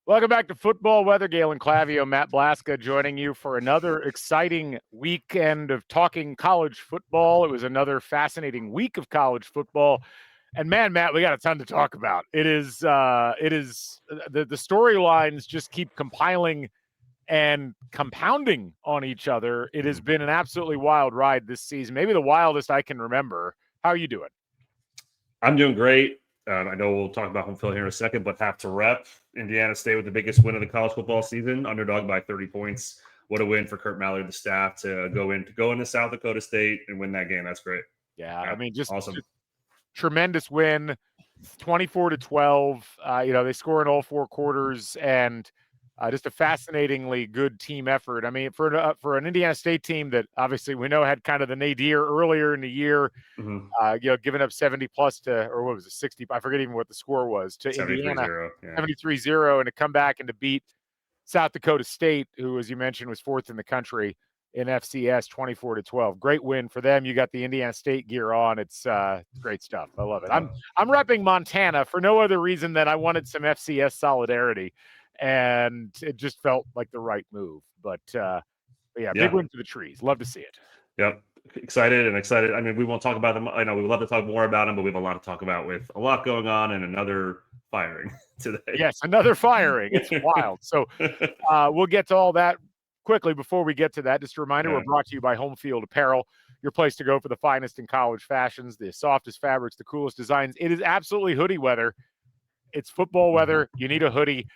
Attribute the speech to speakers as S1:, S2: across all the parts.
S1: Welcome back to Football Weather. Galen, Clavio, Matt Blaszka joining you for another exciting weekend of talking college football. It was another fascinating week of college football. And man, Matt, we got a ton to talk about. The storylines just keep compiling and compounding on each other. It has been an absolutely wild ride this season, maybe the wildest I can remember. How are you doing?
S2: I'm doing great. I know we'll talk about Homefield here in a second, but have to rep Indiana State with the biggest win of the college football season, underdog by 30 points. What a win for Kurt Malley and the staff to go into South Dakota State and win that game. That's great.
S1: Yeah, I mean, just
S2: awesome.
S1: Just tremendous win, 24-12. They score in all four quarters, and just a fascinatingly good team effort. I mean, for an Indiana State team that obviously we know had kind of the nadir earlier in the year, giving up 70 plus or what was it, 60? I forget even what the score was to Indiana, 73-0, and to come back and to beat South Dakota State, who, as you mentioned, was fourth in the country in FCS, 24-12. Great win for them. You got the Indiana State gear on. It's great stuff. I love it. I'm repping Montana for no other reason than I wanted some FCS solidarity, and it just felt like the right move. But big win for the Trees. Love to see it.
S2: Yep. Excited. I mean, we won't talk about them. I know we would love to talk more about them, but we have a lot to talk about with a lot going on and another firing today.
S1: Yes, another firing. It's wild. So we'll get to all that quickly. Before we get to that, just a reminder, we're brought to you by Homefield Apparel, your place to go for the finest in college fashions, the softest fabrics, the coolest designs. It is absolutely hoodie weather. It's football weather. You need a hoodie.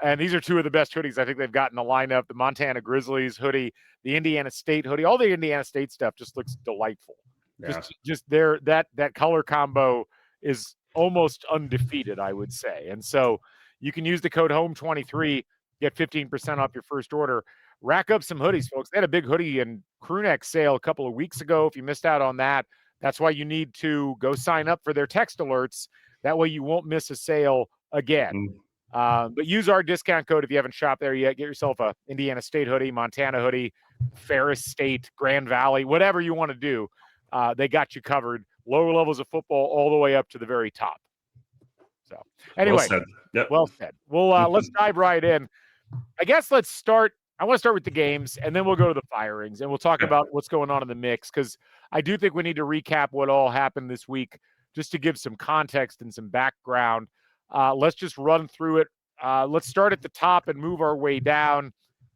S1: And these are two of the best hoodies I think they've got in the lineup. The Montana Grizzlies hoodie, the Indiana State hoodie, all the Indiana State stuff just looks delightful. Yeah. Just there, that color combo is almost undefeated, I would say. And so you can use the code HOME23, get 15% off your first order. Rack up some hoodies, folks. They had a big hoodie and crewneck sale a couple of weeks ago. If you missed out on that, that's why you need to go sign up for their text alerts. That way you won't miss a sale again. But use our discount code if you haven't shopped there yet. Get yourself a Indiana State hoodie, Montana hoodie, Ferris State, Grand Valley, whatever you want to do. They got you covered. Lower levels of football all the way up to the very top. So anyway,
S2: well said. Yep.
S1: Well said. Well, let's dive right in. I guess let's start. I want to start with the games, and then we'll go to the firings, and we'll talk about what's going on in the mix, because I do think we need to recap what all happened this week just to give some context and some background. Let's just run through it. Let's start at the top and move our way down.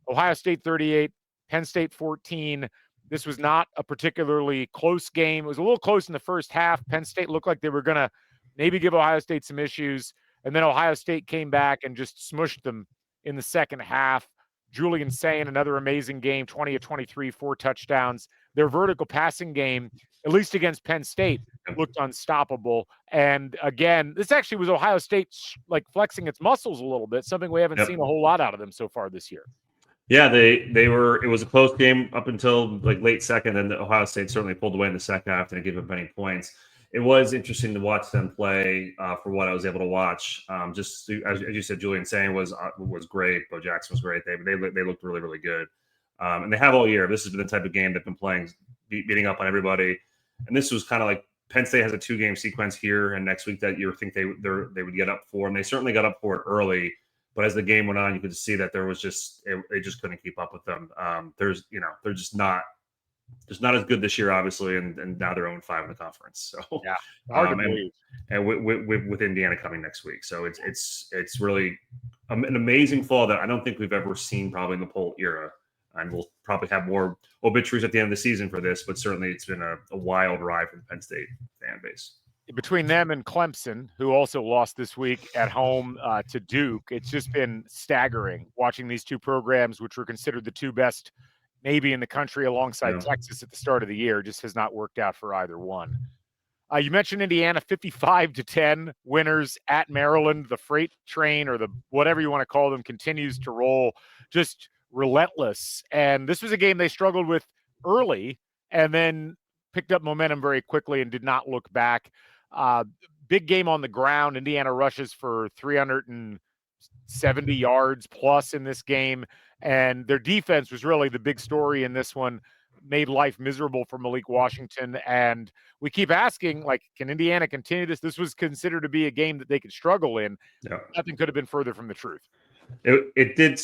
S1: Ohio State 38, Penn State 14. This was not a particularly close game. It was a little close in the first half. Penn State looked like they were going to maybe give Ohio State some issues, and then Ohio State came back and just smushed them in the second half. Julian Sayn, another amazing game, 20 of 23, 4 touchdowns. Their vertical passing game, at least against Penn State, looked unstoppable. And again, this actually was Ohio State flexing its muscles a little bit, something we haven't seen a whole lot out of them so far this year.
S2: Yeah, they were. It was a close game up until late second, and Ohio State certainly pulled away in the second half and didn't give up any points. It was interesting to watch them play for what I was able to watch. Just as you said, Julian Sayn was great. Bo Jackson was great. They looked really, really good. And they have all year. This has been the type of game they've been playing, beating up on everybody. And this was kind of like Penn State has a 2-game sequence here and next week that you think they would get up for. And they certainly got up for it early. But as the game went on, you could see that there was they just couldn't keep up with them. They're just not as good this year, obviously, and now they're 0-5 in the conference. So
S1: yeah, hard to believe.
S2: And with Indiana coming next week, so it's really an amazing fall that I don't think we've ever seen probably in the poll era. And we'll probably have more obituaries at the end of the season for this, but certainly it's been a wild ride for the Penn State fan base.
S1: Between them and Clemson, who also lost this week at home to Duke, it's just been staggering watching these two programs, which were considered the two best maybe in the country alongside Texas at the start of the year. Just has not worked out for either one. You mentioned Indiana, 55-10 winners at Maryland. The freight train, or the whatever you want to call them, continues to roll, just relentless. And this was a game they struggled with early and then picked up momentum very quickly and did not look back. Big game on the ground. Indiana rushes for 370 yards plus in this game. And their defense was really the big story in this one, made life miserable for Malik Washington. And we keep asking, can Indiana continue this? This was considered to be a game that they could struggle in. Yeah. Nothing could have been further from the truth.
S2: It did.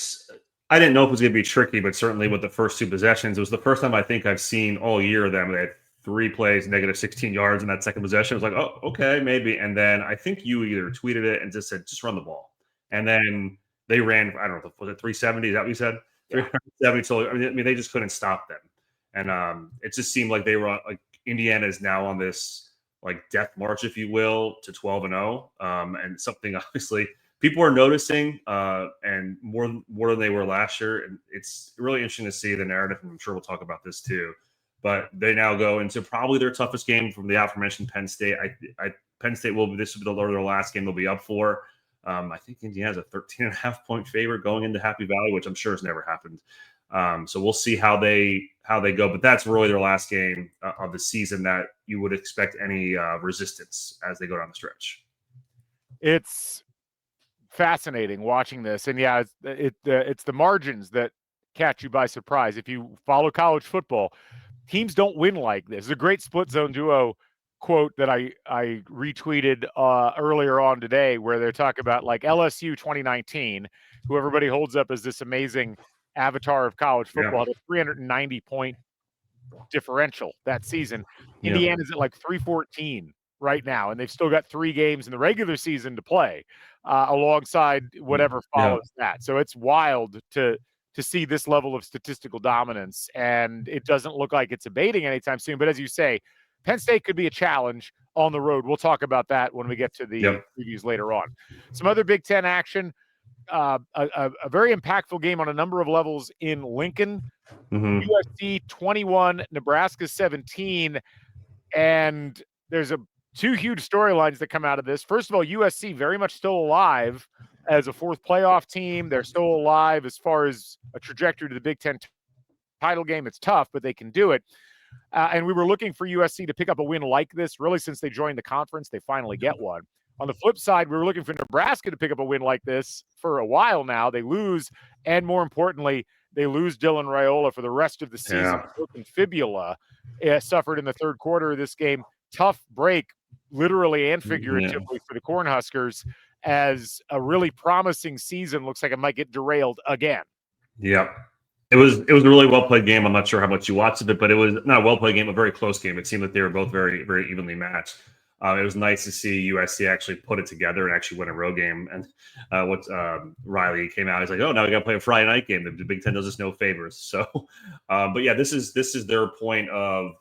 S2: I didn't know if it was going to be tricky, but certainly with the first two possessions, it was the first time I think I've seen all year them. They had 3 plays, negative 16 yards in that second possession. I was like, oh, okay, maybe. And then I think you either tweeted it and just said, just run the ball. And then they ran, I don't know, was it 370? Is that what you said? Yeah. 370. So, I mean, they just couldn't stop them. And it just seemed like they were like Indiana is now on this like death march, if you will, to 12-0. And something obviously people are noticing and more than they were last year. And it's really interesting to see the narrative. And I'm sure we'll talk about this too. But they now go into probably their toughest game from the aforementioned Penn State. Penn State this will be their last game they'll be up for. I think Indiana's a 13.5 point favorite going into Happy Valley, which I'm sure has never happened. So we'll see how they go. But that's really their last game of the season that you would expect any resistance as they go down the stretch.
S1: It's fascinating watching this, and yeah, it's the margins that catch you by surprise. If you follow college football, teams don't win like this. There's a great split zone duo quote that I retweeted earlier on today, where they're talking about like LSU 2019, who everybody holds up as this amazing avatar of college football, had a 390 point differential that season. Indiana's at like 314 right now, and they've still got 3 games in the regular season to play alongside whatever follows that. So it's wild to see this level of statistical dominance, and it doesn't look like it's abating anytime soon. But as you say, Penn State could be a challenge on the road. We'll talk about that when we get to the previews later on. Some other Big Ten action. A very impactful game on a number of levels in Lincoln. USC 21, Nebraska 17, and there's 2 huge storylines that come out of this. First of all, USC very much still alive as a 4th playoff team. They're still alive as far as a trajectory to the Big Ten title game. It's tough, but they can do it. And we were looking for USC to pick up a win like this, really, since they joined the conference. They finally get one. On the flip side, we were looking for Nebraska to pick up a win like this for a while now. They lose, and more importantly, they lose Dylan Raiola for the rest of the season. Broken fibula suffered in the 3rd quarter of this game. Tough break, literally and figuratively, for the Cornhuskers, as a really promising season looks like it might get derailed again.
S2: Yeah. It was a really well-played game. I'm not sure how much you watched of it, but it was not a well-played game, a very close game. It seemed like they were both very, very evenly matched. It was nice to see USC actually put it together and actually win a road game. And Riley came out, he's like, "Oh, now we got to play a Friday night game. The Big Ten does us no favors." So, but yeah, this is their point of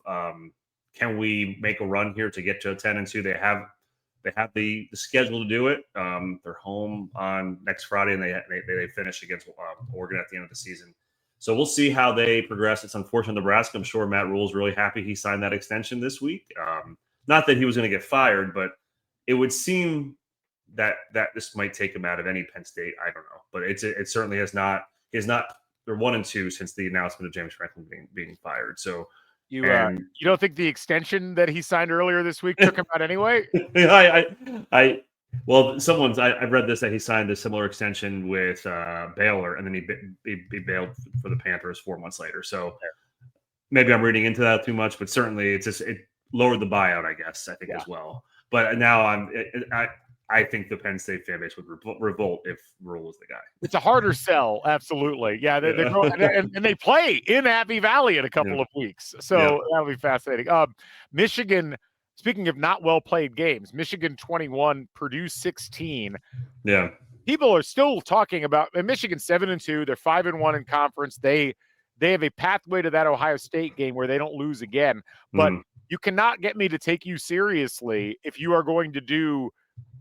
S2: can we make a run here to get to a 10-2? They have the schedule to do it. They're home on next Friday, and they finish against Oregon at the end of the season. So we'll see how they progress. It's unfortunate Nebraska. I'm sure Matt Rule's really happy he signed that extension this week. Not that he was going to get fired, but it would seem that this might take him out of any Penn State. I don't know, but it certainly has not. They're 1-2 since the announcement of James Franklin being fired. So
S1: you don't think the extension that he signed earlier this week took him out anyway?
S2: I've read this that he signed a similar extension with Baylor, and then he bailed for the Panthers 4 months later. So maybe I'm reading into that too much, but certainly it lowered the buyout, I guess, I think as well. But now I think the Penn State fan base would revolt if Rule was the guy.
S1: It's a harder sell, absolutely. Yeah, and they play in Happy Valley in a couple of weeks, so that'll be fascinating. Michigan, speaking of not well played games, Michigan 21, Purdue 16.
S2: Yeah,
S1: people are still talking about Michigan 7-2. They're 5-1 in conference. They have a pathway to that Ohio State game where they don't lose again, but. You cannot get me to take you seriously if you are going to do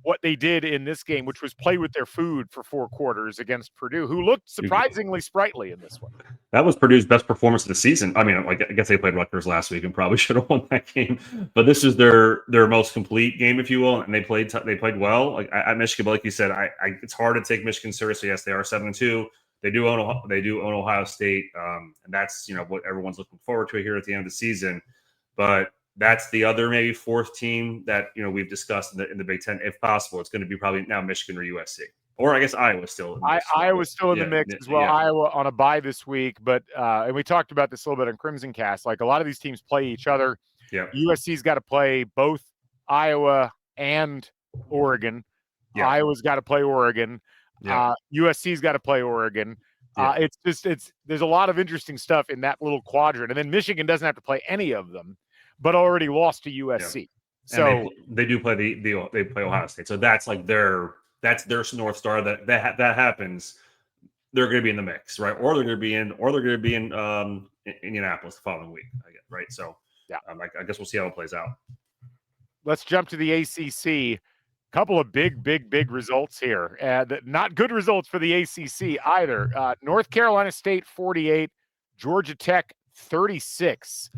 S1: what they did in this game, which was play with their food for 4 quarters against Purdue, who looked surprisingly sprightly in this one.
S2: That was Purdue's best performance of the season. I mean, I guess they played Rutgers last week and probably should have won that game, but this is their most complete game, if you will, and they played well. Like at Michigan, but like you said, it's hard to take Michigan seriously. Yes, they are 7-2. They do own Ohio State, and that's what everyone's looking forward to here at the end of the season. But that's the other maybe 4th team that we've discussed in the Big Ten. If possible, it's going to be probably now Michigan or USC, or I guess Iowa still.
S1: Iowa's still in the mix as well. Yeah. Iowa on a bye this week, but and we talked about this a little bit on Crimson Cast. Like a lot of these teams play each other.
S2: Yeah,
S1: USC's got to play both Iowa and Oregon. Yeah. Iowa's got to play Oregon.
S2: Yeah.
S1: USC's got to play Oregon.
S2: Yeah.
S1: There's a lot of interesting stuff in that little quadrant. And then Michigan doesn't have to play any of them, but already lost to USC.
S2: Yeah.
S1: So
S2: and they do play they play Ohio State. So that's like their North Star that happens. They're going to be in the mix, right? Or they're going to be in Indianapolis the following week, I guess, right? So
S1: yeah,
S2: I guess we'll see how it plays out.
S1: Let's jump to the ACC. Couple of big results here. Not good results for the ACC either. North Carolina State 48, Georgia Tech 36.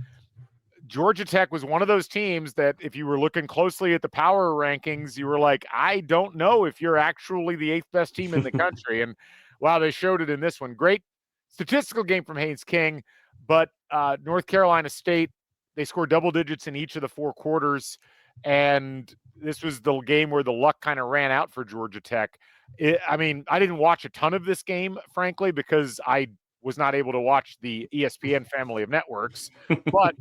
S1: Georgia Tech was one of those teams that if you were looking closely at the power rankings, you were like, I don't know if you're actually the 8th best team in the country. And wow, they showed it in this one. Great statistical game from Haynes King, but North Carolina State, they scored double digits in each of the 4 quarters. And this was the game where the luck kind of ran out for Georgia Tech. I didn't watch a ton of this game, frankly, because I was not able to watch the ESPN family of networks. But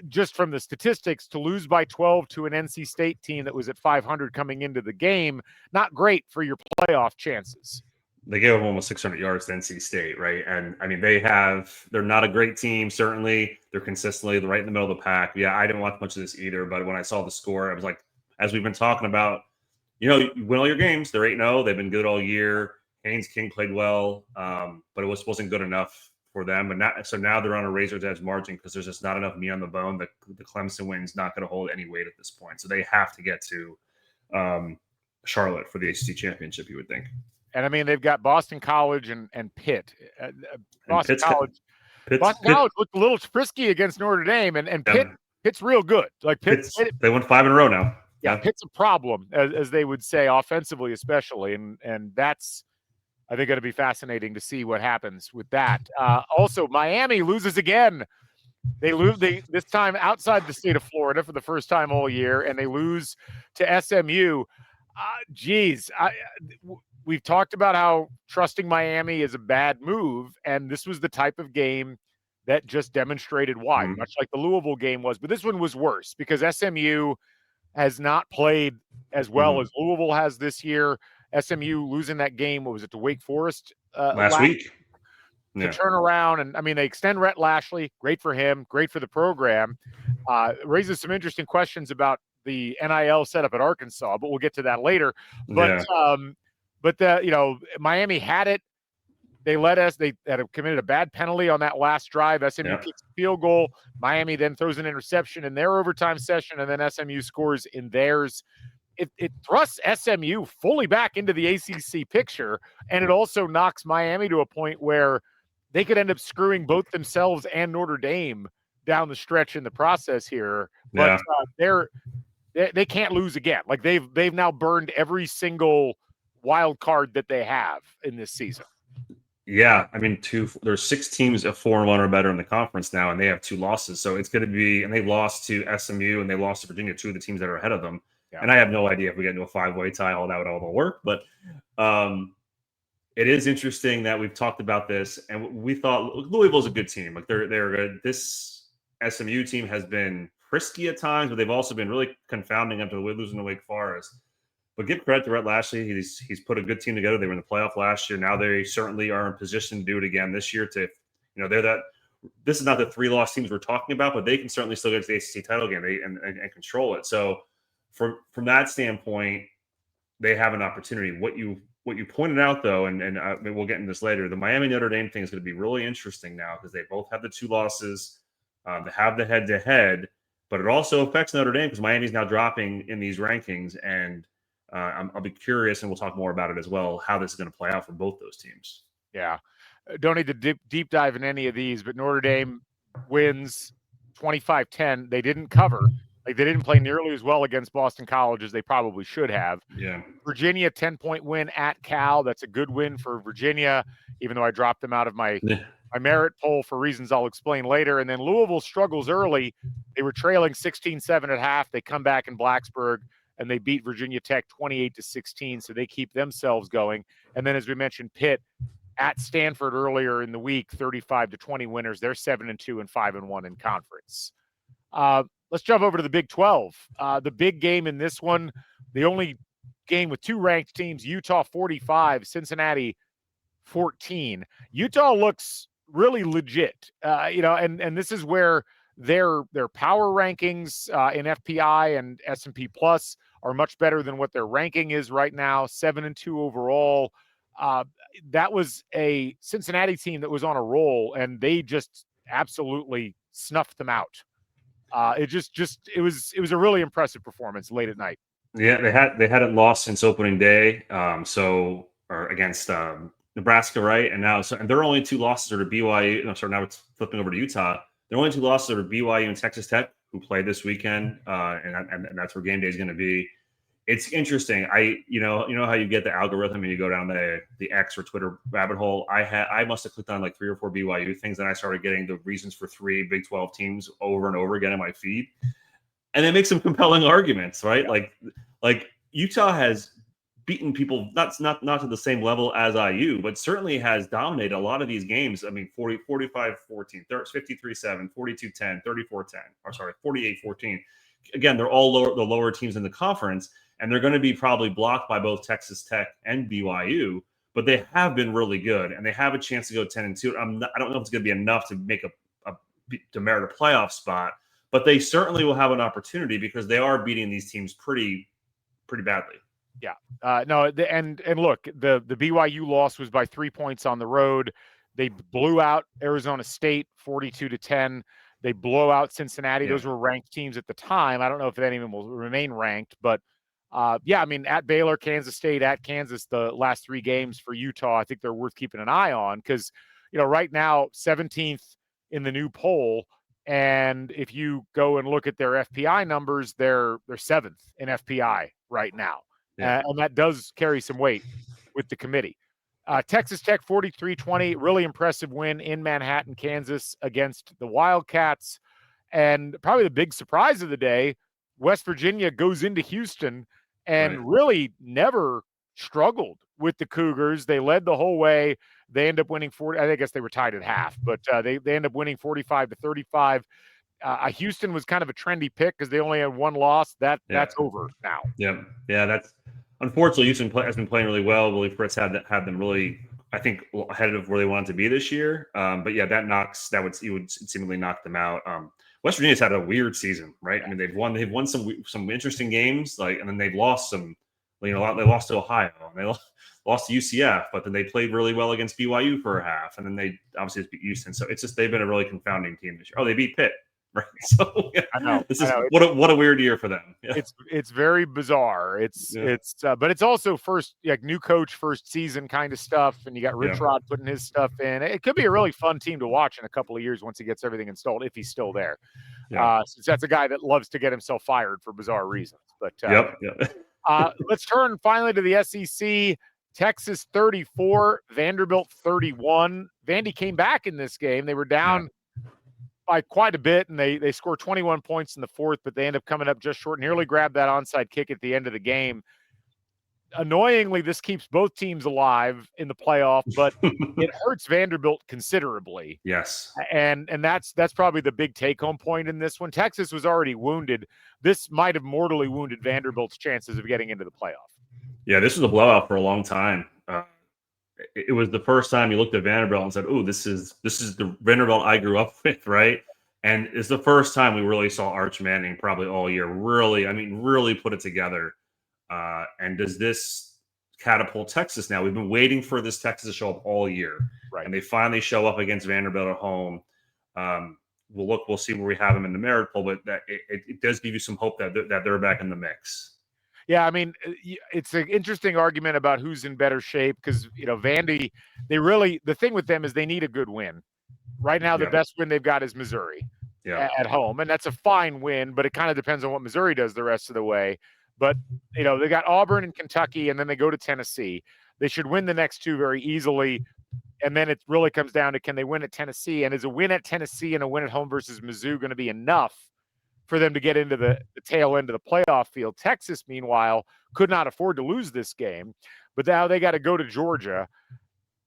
S1: just from the statistics, to lose by 12 to an NC State team that was at 500 coming into the game, not great for your playoff chances.
S2: They gave them almost 600 yards to NC State, right? And I mean, they're not a great team, certainly. They're consistently right in the middle of the pack. Yeah, I didn't watch much of this either, but when I saw the score, I was like, as we've been talking about, you win all your games. They're 8-0. They've been good all year. Haynes King played well, but it wasn't good enough for them. But now they're on a razor's edge margin because there's just not enough meat on the bone. The Clemson win's not going to hold any weight at this point. So they have to get to Charlotte for the ACC championship, you would think.
S1: And I mean, they've got Boston College and Pitt. Boston College looked a little frisky against Notre Dame, and Pitt's real good. Like Pitt,
S2: they won 5 in a row now.
S1: Yeah, Pitt's a problem, as they would say, offensively especially, and that's, I think, going to be fascinating to see what happens with that. Also, Miami loses again. They lose this time outside the state of Florida for the first time all year, and they lose to SMU. We've talked about how trusting Miami is a bad move, and this was the type of game that just demonstrated why, much like the Louisville game was. But this one was worse because SMU has not played as well as Louisville has this year. SMU losing that game, what was it, to Wake Forest
S2: last week?
S1: To turn around. And, I mean, they extend Rhett Lashley. Great for him. Great for the program. Raises some interesting questions about the NIL setup at Arkansas, but we'll get to that later. But Miami had it. They had committed a bad penalty on that last drive. SMU kicks a field goal. Miami then throws an interception in their overtime session, and then SMU scores in theirs. It thrusts SMU fully back into the ACC picture, and it also knocks Miami to a point where they could end up screwing both themselves and Notre Dame down the stretch in the process here. But they can't lose again. Like they've now burned every single wild card that they have in this season.
S2: Yeah, I mean, there's 6 teams at 4-1 or better in the conference now, and they have 2 losses. So it's going to be, and they lost to SMU and they lost to Virginia, 2 of the teams that are ahead of them. Yeah. And I have no idea if we get into a 5-way tie, how that would all work. But it is interesting that we've talked about this, and we thought Louisville's a good team. Like they're good. This SMU team has been frisky at times, but they've also been really confounding after losing to Wake Forest. But give credit to Rhett Lashley. He's put a good team together. They were in the playoff last year. Now they certainly are in position to do it again this year. This is not the 3-loss teams we're talking about, but they can certainly still get to the ACC title game and control it. So from that standpoint, they have an opportunity. What you pointed out, though, and we'll get into this later, the Miami Notre Dame thing is going to be really interesting now because they both have the 2 losses. They have the head-to-head, but it also affects Notre Dame because Miami's now dropping in these rankings, and I'll be curious, and we'll talk more about it as well, how this is going to play out for both those teams.
S1: Yeah. Don't need to deep dive in any of these, but Notre Dame wins 25-10. They didn't cover. Like they didn't play nearly as well against Boston College as they probably should have.
S2: Yeah.
S1: Virginia, 10-point win at Cal. That's a good win for Virginia, even though I dropped them out of my merit poll for reasons I'll explain later. And then Louisville struggles early. They were trailing 16-7 at half. They come back in Blacksburg, and they beat Virginia Tech 28-16, so they keep themselves going. And then, as we mentioned, Pitt at Stanford earlier in the week, 35-20 winners. They're 7-2 and 5-1 in conference. Let's jump over to the Big 12. The big game in this one, the only game with two ranked teams, Utah 45, Cincinnati 14. Utah looks really legit, and this is where their power rankings in FPI and S&P Plus are much better than what their ranking is right now, 7-2 overall. That was a Cincinnati team that was on a roll, and they just absolutely snuffed them out. It was a really impressive performance late at night.
S2: Yeah, they hadn't lost since opening day, or against Nebraska, right? And their only two losses are to BYU. No, sorry, now it's flipping over to Utah. Their only two losses are to BYU and Texas Tech, who played this weekend, and that's where game day is going to be. It's interesting. You know how you get the algorithm and you go down the X or Twitter rabbit hole. I must have clicked on like 3 or 4 BYU things, and I started getting the reasons for 3 Big 12 teams over and over again in my feed, and they make some compelling arguments, right?
S1: Yeah.
S2: Like Utah has beaten people not to the same level as IU, but certainly has dominated a lot of these games. I mean, 45-14, 53-7, 42-10, 34-10, or sorry, 48-14. Again, they're all the lower teams in the conference, and they're going to be probably blocked by both Texas Tech and BYU, but they have been really good, and they have a chance to go 10-2. I don't know if it's going to be enough to make to merit a playoff spot, but they certainly will have an opportunity because they are beating these teams pretty badly.
S1: Yeah. And look, the BYU loss was by 3 points on the road. They blew out Arizona State 42-10. They blow out Cincinnati.
S2: Yeah.
S1: Those were ranked teams at the time. I don't know if any of them will remain ranked, but I mean, at Baylor, Kansas State, at Kansas, the last 3 games for Utah, I think they're worth keeping an eye on because, right now, 17th in the new poll. And if you go and look at their FPI numbers, they're 7th in FPI right now.
S2: Yeah.
S1: And that does carry some weight with the committee. Texas Tech 43-20, really impressive win in Manhattan, Kansas against the Wildcats. And probably the big surprise of the day, West Virginia goes into Houston and really never struggled with the Cougars. They led the whole way. They end up winning 40. I guess they were tied at half, but they end up winning 45-35. Houston was kind of a trendy pick because they only had 1 loss. That's over now.
S2: Yeah. That's unfortunately Houston has been playing really well. Willie Fritz had them really, I think, ahead of where they wanted to be this year. But yeah, that would seemingly knock them out. West Virginia's had a weird season, right? I mean, they've won some interesting games, and then they've lost some. They lost to Ohio, and they lost to UCF, but then they played really well against BYU for a half, and then they obviously just beat Houston. So it's just they've been a really confounding team this year. Oh, they beat Pitt, right? So yeah,
S1: I know.
S2: What a weird year for them. Yeah.
S1: It's very bizarre. But it's also first new coach, first season kind of stuff, and you got Rich Rod putting his stuff in. It could be a really fun team to watch in a couple of years once he gets everything installed, if he's still there. Since that's a guy that loves to get himself fired for bizarre reasons. But let's turn finally to the SEC. Texas 34, Vanderbilt 31. Vandy came back in this game. They were down by quite a bit, and they scored 21 points in the fourth, but they end up coming up just short, nearly grabbed that onside kick at the end of the game. Annoyingly, this keeps both teams alive in the playoff, but it hurts Vanderbilt considerably.
S2: Yes.
S1: And that's probably the big take-home point in this one. Texas was already wounded. This might have mortally wounded Vanderbilt's chances of getting into the playoff. Yeah,
S2: this was a blowout for a long time. It was the first time you looked at Vanderbilt and said, "Oh, this is the Vanderbilt I grew up with," right? And it's the first time we really saw Arch Manning probably all year. Really put it together. And does this catapult Texas now? We've been waiting for this Texas to show up all year,
S1: right?
S2: And they finally show up against Vanderbilt at home. We'll see where we have them in the merit poll, but that it does give you some hope that they're back in the mix.
S1: Yeah, I mean, it's an interesting argument about who's in better shape because, Vandy, the thing with them is they need a good win. Right now, the best win they've got is Missouri at home, and that's a fine win, but it kind of depends on what Missouri does the rest of the way. But, they got Auburn and Kentucky, and then they go to Tennessee. They should win the next 2 very easily, and then it really comes down to can they win at Tennessee, and is a win at Tennessee and a win at home versus Mizzou going to be enough for them to get into the tail end of the playoff field? Texas, meanwhile, could not afford to lose this game, but now they got to go to Georgia,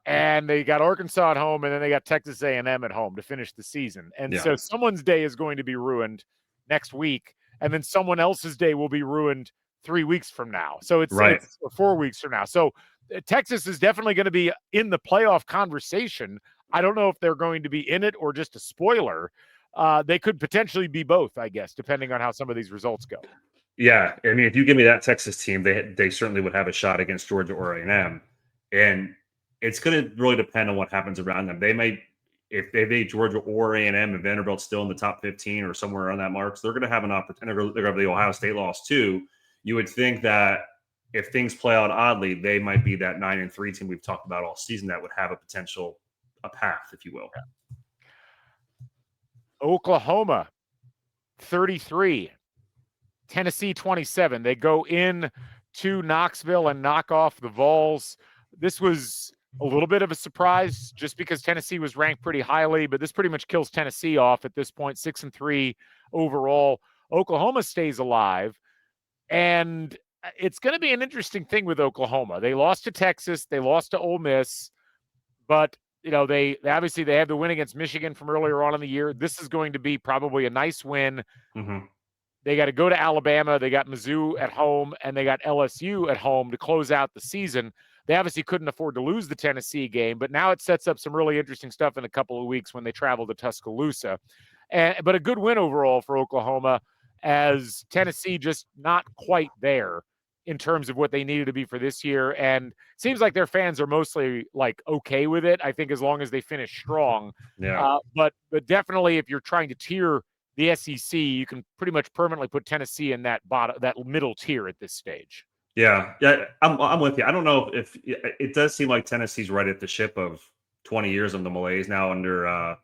S1: and they got Arkansas at home, and then they got Texas A&M at home to finish the season. And so someone's day is going to be ruined next week, and then someone else's day will be ruined 3 weeks from now. So it's
S2: right.
S1: 4 weeks from now. So Texas is definitely going to be in the playoff conversation. I don't know if they're going to be in it or just a spoiler. They could potentially be both, I guess, depending on how some of these results go.
S2: Yeah, I mean, if you give me that Texas team, they certainly would have a shot against Georgia or A&M, and it's going to really depend on what happens around them. They might, if they beat Georgia or A&M and Vanderbilt's still in the top 15 or somewhere around that mark, so they're going to have an opportunity. They're going to have the Ohio State loss too. You would think that if things play out oddly, they might be that 9-3 team we've talked about all season that would have a path, if you will.
S1: Oklahoma, 33. Tennessee 27. They go in to Knoxville and knock off the Vols. This was a little bit of a surprise just because Tennessee was ranked pretty highly, but this pretty much kills Tennessee off at this point, 6-3 overall. Oklahoma stays alive, and it's going to be an interesting thing with Oklahoma. They lost to Texas, they lost to Ole Miss, but they obviously they have the win against Michigan from earlier on in the year. This is going to be probably a nice win.
S2: Mm-hmm.
S1: They got to go to Alabama. They got Mizzou at home, and they got LSU at home to close out the season. They obviously couldn't afford to lose the Tennessee game, but now it sets up some really interesting stuff in a couple of weeks when they travel to Tuscaloosa. But a good win overall for Oklahoma, as Tennessee just not quite there in terms of what they needed to be for this year. And it seems like their fans are mostly okay with it, I think, as long as they finish strong.
S2: Yeah.
S1: But definitely if you're trying to tier the SEC, you can pretty much permanently put Tennessee in that middle tier at this stage.
S2: Yeah, I'm with you. I don't know if it does seem like Tennessee's right at the ship of 20 years on the Malays now under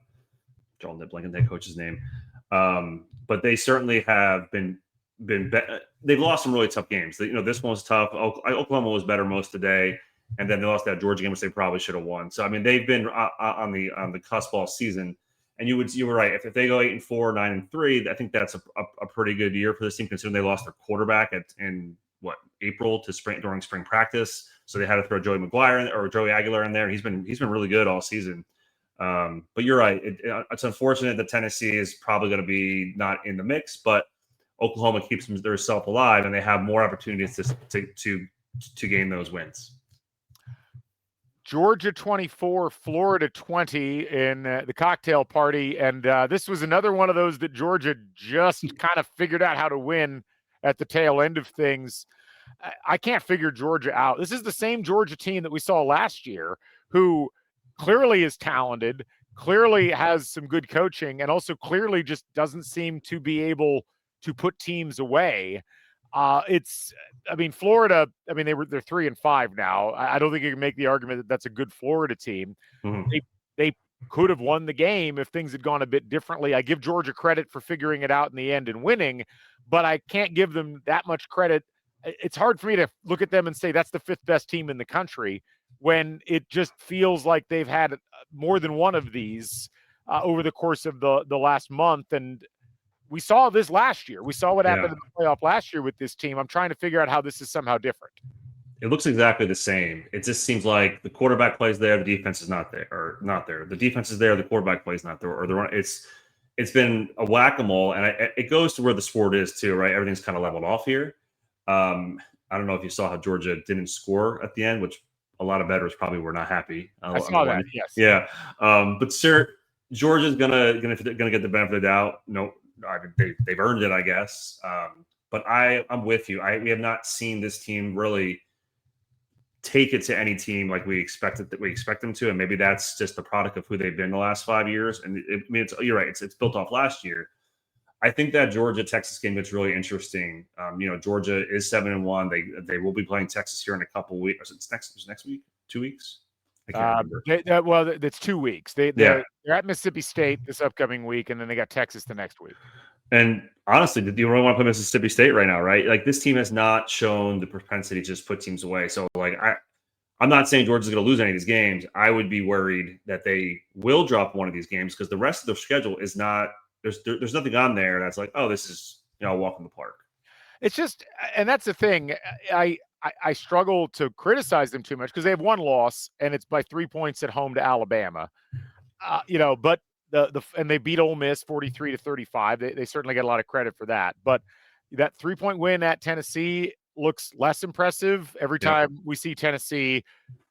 S2: John blanking that coach's name, but they certainly have been they've lost some really tough games. This one was tough. Oklahoma was better most of the day, and then they lost that Georgia game, which they probably should have won. So I mean, they've been on the cusp all season. And you were right. If they go 8-4, 9-3, I think that's a pretty good year for this team, considering they lost their quarterback in April during spring practice. So they had to throw Joey Aguilar in there. He's been really good all season. But you're right. It's unfortunate that Tennessee is probably going to be not in the mix, but Oklahoma keeps themselves alive, and they have more opportunities to gain those wins.
S1: Georgia 24, Florida 20 in the cocktail party. And this was another one of those that Georgia just kind of figured out how to win at the tail end of things. I can't figure Georgia out. This is the same Georgia team that we saw last year, who clearly is talented, clearly has some good coaching, and also clearly just doesn't seem to be able to put teams away. Florida, they're 3-5 now. I don't think you can make the argument that that's a good Florida team.
S2: Mm-hmm.
S1: They could have won the game if things had gone a bit differently. I give Georgia credit for figuring it out in the end and winning, but I can't give them that much credit. It's hard for me to look at them and say that's the 5th best team in the country when it just feels like they've had more than one of these over the course of the last month. And we saw this last year. We saw what happened in the playoff last year with this team. I'm trying to figure out how this is somehow different.
S2: It looks exactly the same. It just seems like the quarterback plays there, the defense is not there. The defense is there, the quarterback plays not there. It's been a whack-a-mole, and it goes to where the sport is too, right? Everything's kind of leveled off here. I don't know if you saw how Georgia didn't score at the end, which a lot of bettors probably were not happy.
S1: I saw that. Yes.
S2: Yeah. But sir, Georgia's gonna get the benefit of the doubt. No. They've earned it, I guess. But I'm with you. We have not seen this team really take it to any team like we expect them to, and maybe that's just the product of who they've been the last 5 years. And you're right. It's built off last year. I think that Georgia-Texas game gets really interesting. Georgia is 7-1. They will be playing Texas here in a couple of weeks. It's next week, 2 weeks. I can't remember.
S1: It's 2 weeks. They're at Mississippi State this upcoming week, and then they got Texas the next week.
S2: And honestly, do you really want to play Mississippi State right now, right? Like, this team has not shown the propensity to just put teams away. So, I'm not saying Georgia's going to lose any of these games. I would be worried that they will drop one of these games because the rest of their schedule is not – there's nothing on there that's like, oh, this is a walk in the park. It's
S1: just – and that's the thing. I struggle to criticize them too much because they have one loss, and it's by 3 points at home to Alabama. But and they beat Ole Miss 43-35. They certainly get a lot of credit for that. But that 3-point win at Tennessee, looks less impressive. Every time we see Tennessee,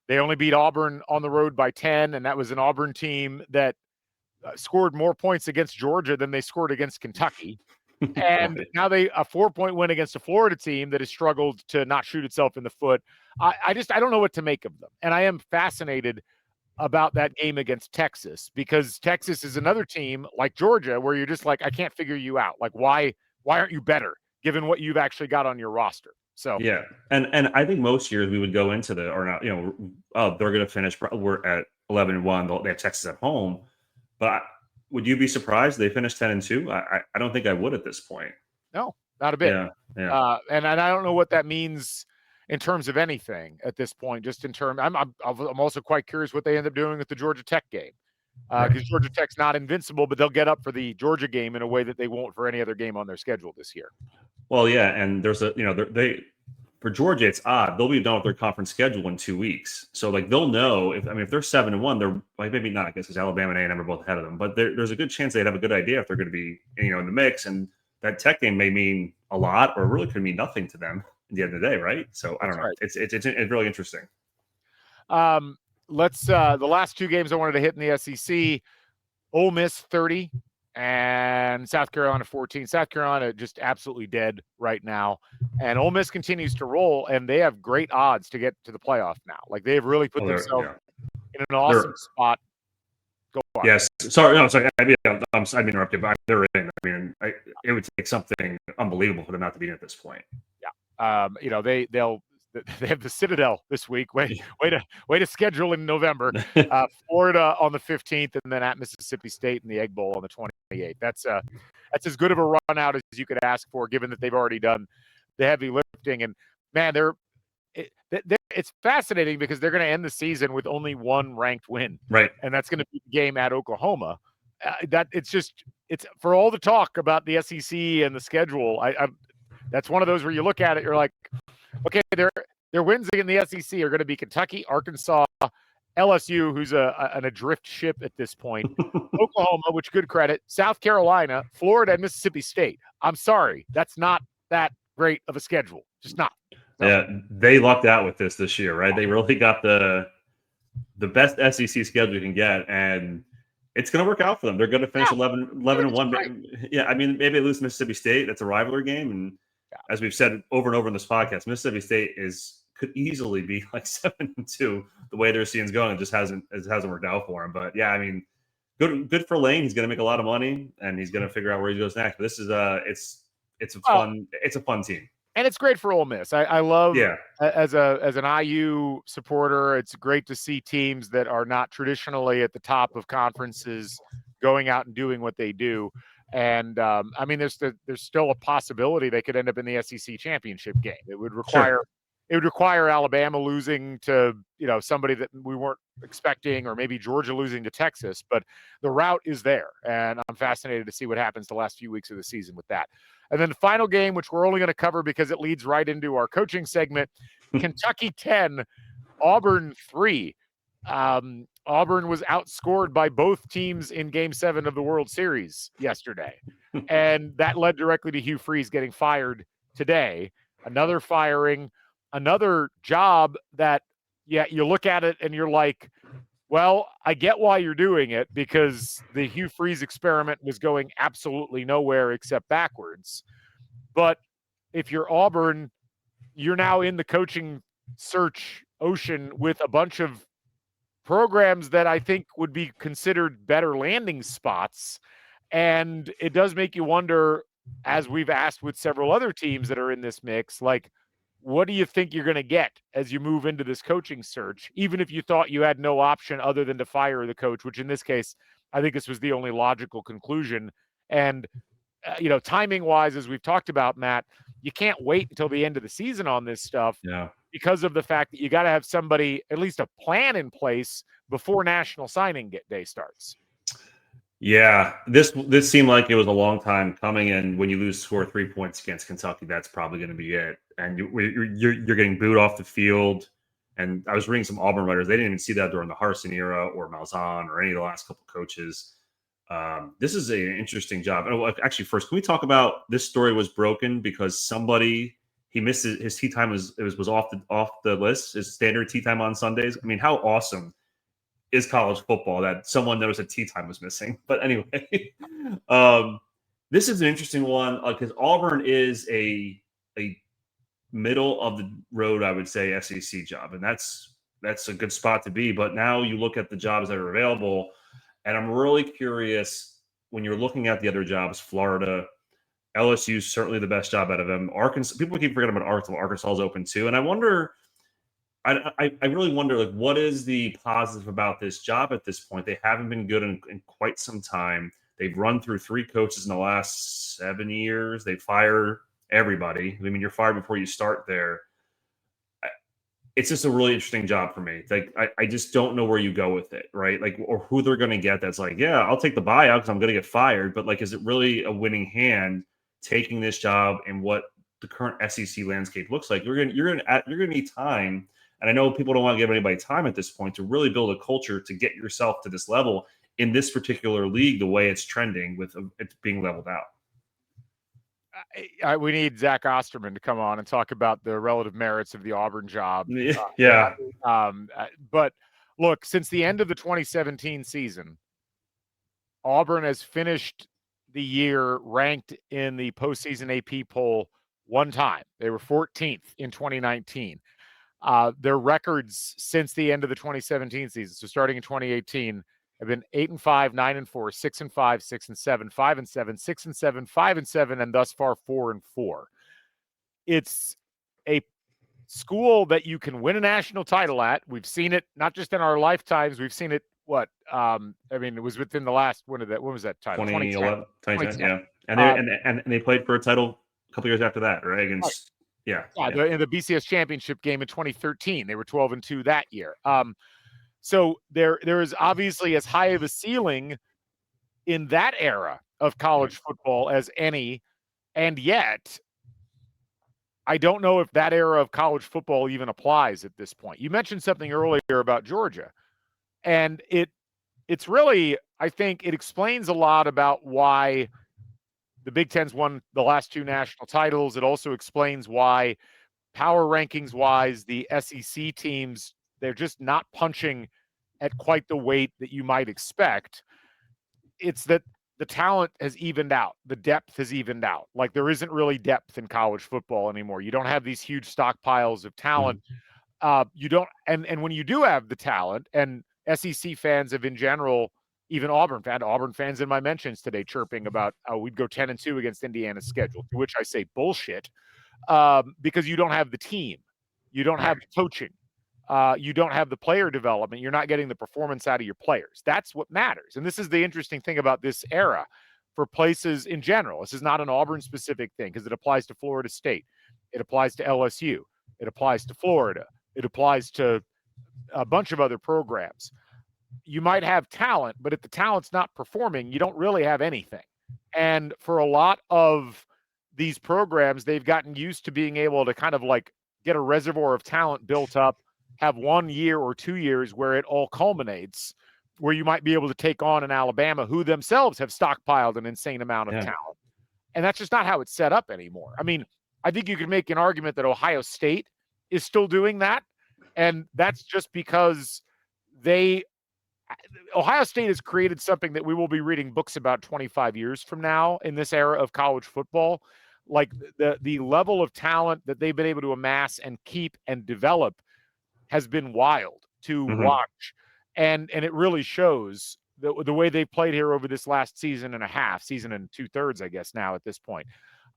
S1: they only beat Auburn on the road by 10, and that was an Auburn team that scored more points against Georgia than they scored against Kentucky. And now a 4-point win against a Florida team that has struggled to not shoot itself in the foot. I don't know what to make of them. And I am fascinated about that game against Texas, because Texas is another team like Georgia where you're just like, I can't figure you out. Like, why aren't you better given what you've actually got on your roster? So
S2: yeah, and I think most years we would go into they're going to finish. We're at 11-1. They have Texas at home, but would you be surprised they finished 10-2? I don't think I would at this point.
S1: No, not a bit.
S2: Yeah.
S1: And I don't know what that means in terms of anything at this point. Just in terms, I'm also quite curious what they end up doing with the Georgia Tech game, because Georgia Tech's not invincible, but they'll get up for the Georgia game in a way that they won't for any other game on their schedule this year.
S2: Well, yeah, and there's for Georgia, it's odd. They'll be done with their conference schedule in 2 weeks, so like they'll know if they're 7-1, they're like maybe not, I guess, because Alabama and A&M are both ahead of them, but there's a good chance they'd have a good idea if they're going to be in the mix, and that Tech game may mean a lot or really could mean nothing to them at the end of the day, right? So I don't know. Right. It's really interesting.
S1: Let's the last 2 games I wanted to hit in the SEC: Ole Miss 30 and South Carolina 14. South Carolina just absolutely dead right now, and Ole Miss continues to roll, and they have great odds to get to the playoff now. Like, they've really put themselves in an awesome spot. Go on.
S2: Yes. Sorry. I mean, I'm interrupted, but they're in. I mean, it would take something unbelievable for them not to be in at this point.
S1: Yeah. They have the Citadel this week. Way to schedule in November. Florida on the 15th, and then at Mississippi State in the Egg Bowl on the 28th. That's as good of a run out as you could ask for, given that they've already done the heavy lifting. And man, it's fascinating because they're going to end the season with only 1 ranked win,
S2: right?
S1: And that's going to be the game at Oklahoma. It's for all the talk about the SEC and the schedule. That's one of those where you look at it, you're like, okay, their wins in the SEC are going to be Kentucky, Arkansas, LSU, who's an adrift ship at this point, Oklahoma, which good credit, South Carolina, Florida, and Mississippi State. I'm sorry, that's not that great of a schedule. Just not. So.
S2: Yeah, they lucked out with this year, right? They really got the best SEC schedule you can get, and it's going to work out for them. They're going to finish 11-1. Right. Yeah, I mean, maybe they lose Mississippi State. That's a rivalry game, and as we've said over and over in this podcast, Mississippi State could easily be like 7-2 the way their season's going. It hasn't worked out for him. But yeah, I mean, good for Lane. He's going to make a lot of money, and he's going to figure out where he goes next. But this is it's a fun team,
S1: and it's great for Ole Miss. I love as an IU supporter. It's great to see teams that are not traditionally at the top of conferences going out and doing what they do. And I mean, there's still a possibility they could end up in the SEC championship game. It would require Alabama losing to somebody that we weren't expecting, or maybe Georgia losing to Texas. But the route is there, and I'm fascinated to see what happens the last few weeks of the season with that. And then the final game, which we're only going to cover because it leads right into our coaching segment: Kentucky 10, Auburn 3. Auburn was outscored by both teams in Game 7 of the World Series yesterday, and that led directly to Hugh Freeze getting fired today. Another firing, another job that, you look at it and you're like, well, I get why you're doing it, because the Hugh Freeze experiment was going absolutely nowhere except backwards. But if you're Auburn, you're now in the coaching search ocean with a bunch of programs that I think would be considered better landing spots. And it does make you wonder, as we've asked with several other teams that are in this mix, like, what do you think you're going to get as you move into this coaching search, even if you thought you had no option other than to fire the coach, which in this case, I think this was the only logical conclusion. And, timing wise, as we've talked about, Matt, you can't wait until the end of the season on this stuff.
S2: Yeah.
S1: Because of the fact that you got to have somebody, at least a plan in place before National Signing Day starts.
S2: Yeah, this seemed like it was a long time coming, and when you score 3 points against Kentucky, that's probably going to be it. And you're getting booed off the field. And I was reading some Auburn writers; they didn't even see that during the Harsin era or Malzahn or any of the last couple coaches. This is an interesting job. And actually, first, can we talk about this story was broken because somebody He missed his tea time was off the list. His standard tea time on Sundays. I mean, how awesome is college football that someone noticed that tea time was missing? But anyway, this is an interesting one because Auburn is a middle of the road, I would say, SEC job, and that's a good spot to be. But now you look at the jobs that are available, and I'm really curious when you're looking at the other jobs. Florida, LSU is certainly the best job out of them. Arkansas, people keep forgetting about Arkansas. Arkansas is open too, and I wonder. I really wonder, like, what is the positive about this job at this point? They haven't been good in quite some time. They've run through 3 coaches in the last 7 years. They fire everybody. I mean, you're fired before you start there. It's just a really interesting job for me. Like, I just don't know where you go with it, right? Like, or who they're going to get that's like, yeah, I'll take the buyout because I'm going to get fired. But, like, is it really a winning hand taking this job and what the current SEC landscape looks like? You're going to need time. And I know people don't want to give anybody time at this point to really build a culture to get yourself to this level in this particular league, the way it's trending with it being leveled out.
S1: We need Zach Osterman to come on and talk about the relative merits of the Auburn job.
S2: Yeah.
S1: But look, since the end of the 2017 season, Auburn has finished the year ranked in the postseason AP poll one time. They were 14th in 2019. Their records since the end of the 2017 season, so starting in 2018, have been 8-5, 9-4, 6-5, 6-7, 5-7, 6-7, 5-7, and thus far 4-4. It's a school that you can win a national title at. We've seen it not just in our lifetimes. We've seen it. It was within the last when was that title?
S2: 2010, yeah. And they played for a title a couple years after that, right? Against.
S1: Right. Yeah. In the BCS championship game in 2013, they were 12-2 that year. So there is obviously as high of a ceiling in that era of college football as any, and yet I don't know if that era of college football even applies at this point. You mentioned something earlier about Georgia, and it's really, I think it explains a lot about why the Big Ten's won the last 2 national titles. It also explains why power rankings wise, the SEC teams, they're just not punching at quite the weight that you might expect. It's that the talent has evened out. The depth has evened out. Like, there isn't really depth in college football anymore. You don't have these huge stockpiles of talent. You don't, and when you do have the talent, and SEC fans have in general, even Auburn fans in my mentions today chirping about we'd go 10-2 against Indiana's schedule, to which I say bullshit, because you don't have the team. You don't have the coaching. You don't have the player development. You're not getting the performance out of your players. That's what matters. And this is the interesting thing about this era for places in general. This is not an Auburn-specific thing because it applies to Florida State. It applies to LSU. It applies to Florida. It applies to a bunch of other programs. You might have talent, but if the talent's not performing, you don't really have anything. And for a lot of these programs, they've gotten used to being able to kind of like get a reservoir of talent built up, have 1 year or 2 years where it all culminates, where you might be able to take on an Alabama who themselves have stockpiled an insane amount of talent. And that's just not how it's set up anymore. I mean, I think you could make an argument that Ohio State is still doing that. And that's just because Ohio State has created something that we will be reading books about 25 years from now in this era of college football. Like the level of talent that they've been able to amass and keep and develop has been wild to watch. And it really shows the way they played here over this last season and 2/3, I guess now at this point.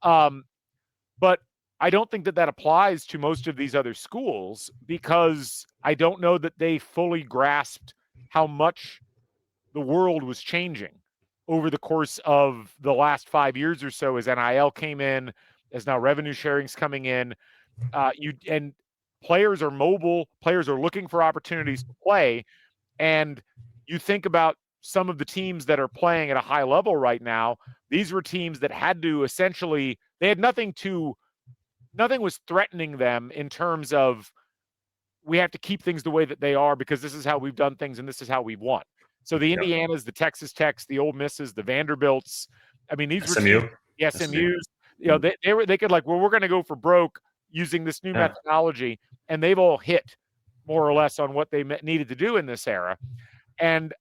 S1: But I don't think that applies to most of these other schools because I don't know that they fully grasped how much the world was changing over the course of the last 5 years or so as NIL came in, as now revenue sharing's coming in. And players are mobile, players are looking for opportunities to play. And you think about some of the teams that are playing at a high level right now, these were teams that had to essentially, they had nothing was threatening them in terms of we have to keep things the way that they are because this is how we've done things and this is how we've won. So the Indianas, the Texas Techs, the Ole Misses, the Vanderbilts, I mean, these were teams, SMUs. You know, they could like, well, we're going to go for broke. using this new methodology, and they've all hit more or less on what they needed to do in this era. And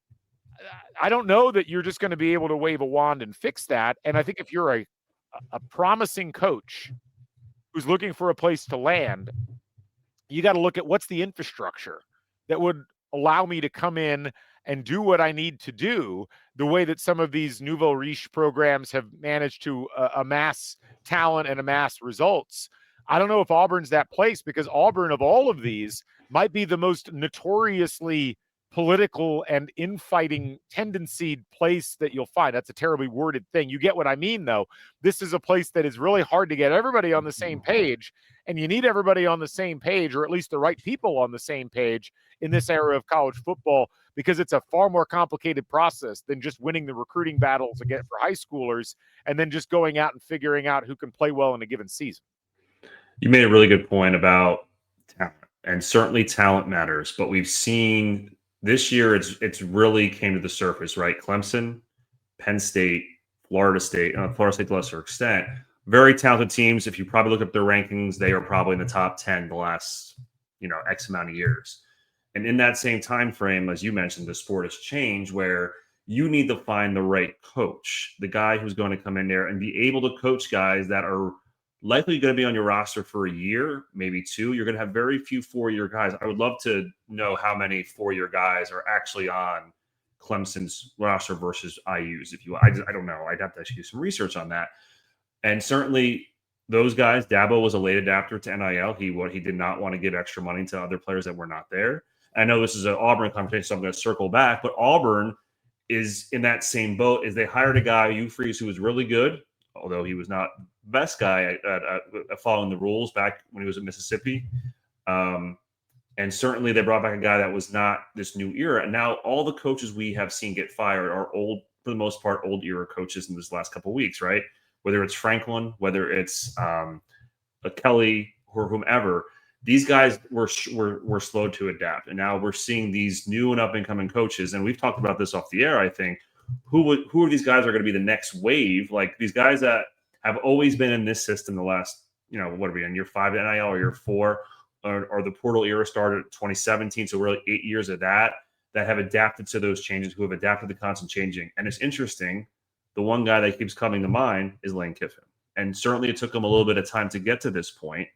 S1: I don't know that you're just going to be able to wave a wand and fix that. And I think if you're a promising coach who's looking for a place to land, you got to look at what's the infrastructure that would allow me to come in and do what I need to do the way that some of these nouveau riche programs have managed to amass talent and amass results. I don't know if Auburn's that place, because Auburn, of all of these, might be the most notoriously political and infighting tendency place that you'll find. That's a terribly worded thing. You get what I mean, though. This is a place that is really hard to get everybody on the same page, and you need everybody on the same page, or at least the right people on the same page in this era of college football, because it's a far more complicated process than just winning the recruiting battles again for high schoolers and then just going out and figuring out who can play well in a given season.
S2: You made a really good point about talent, and certainly talent matters, but we've seen this year it's really came to the surface, right? Clemson, Penn State, Florida State to a lesser extent, very talented teams. If you probably look up their rankings, they are probably in the top 10 the last, X amount of years. And in that same time frame, as you mentioned, the sport has changed, where you need to find the right coach, the guy who's going to come in there and be able to coach guys that are likely going to be on your roster for a year, maybe two. You're going to have very few 4-year guys. I would love to know how many 4-year guys are actually on Clemson's roster versus IU's. I don't know. I'd have to actually do some research on that. And certainly those guys, Dabo was a late adapter to NIL. He did not want to give extra money to other players that were not there. I know this is an Auburn conversation, so I'm going to circle back, but Auburn is in that same boat. Is they hired a guy, Hugh Freeze, who was really good, although he was not the best guy at following the rules back when he was at Mississippi. And certainly they brought back a guy that was not this new era. And now all the coaches we have seen get fired are old, for the most part, old era coaches in this last couple of weeks, right? Whether it's Franklin, whether it's a Kelly or whomever, these guys were slow to adapt. And now we're seeing these new and up-and-coming coaches. And we've talked about this off the air, I think. Who are these guys are going to be the next wave? Like these guys that have always been in this system the last, what are we in year 5 at NIL or year 4, or the portal era started in 2017. So really 8 years of that have adapted to those changes, who have adapted to constant changing. And it's interesting. The one guy that keeps coming to mind is Lane Kiffin. And certainly it took him a little bit of time to get to this point,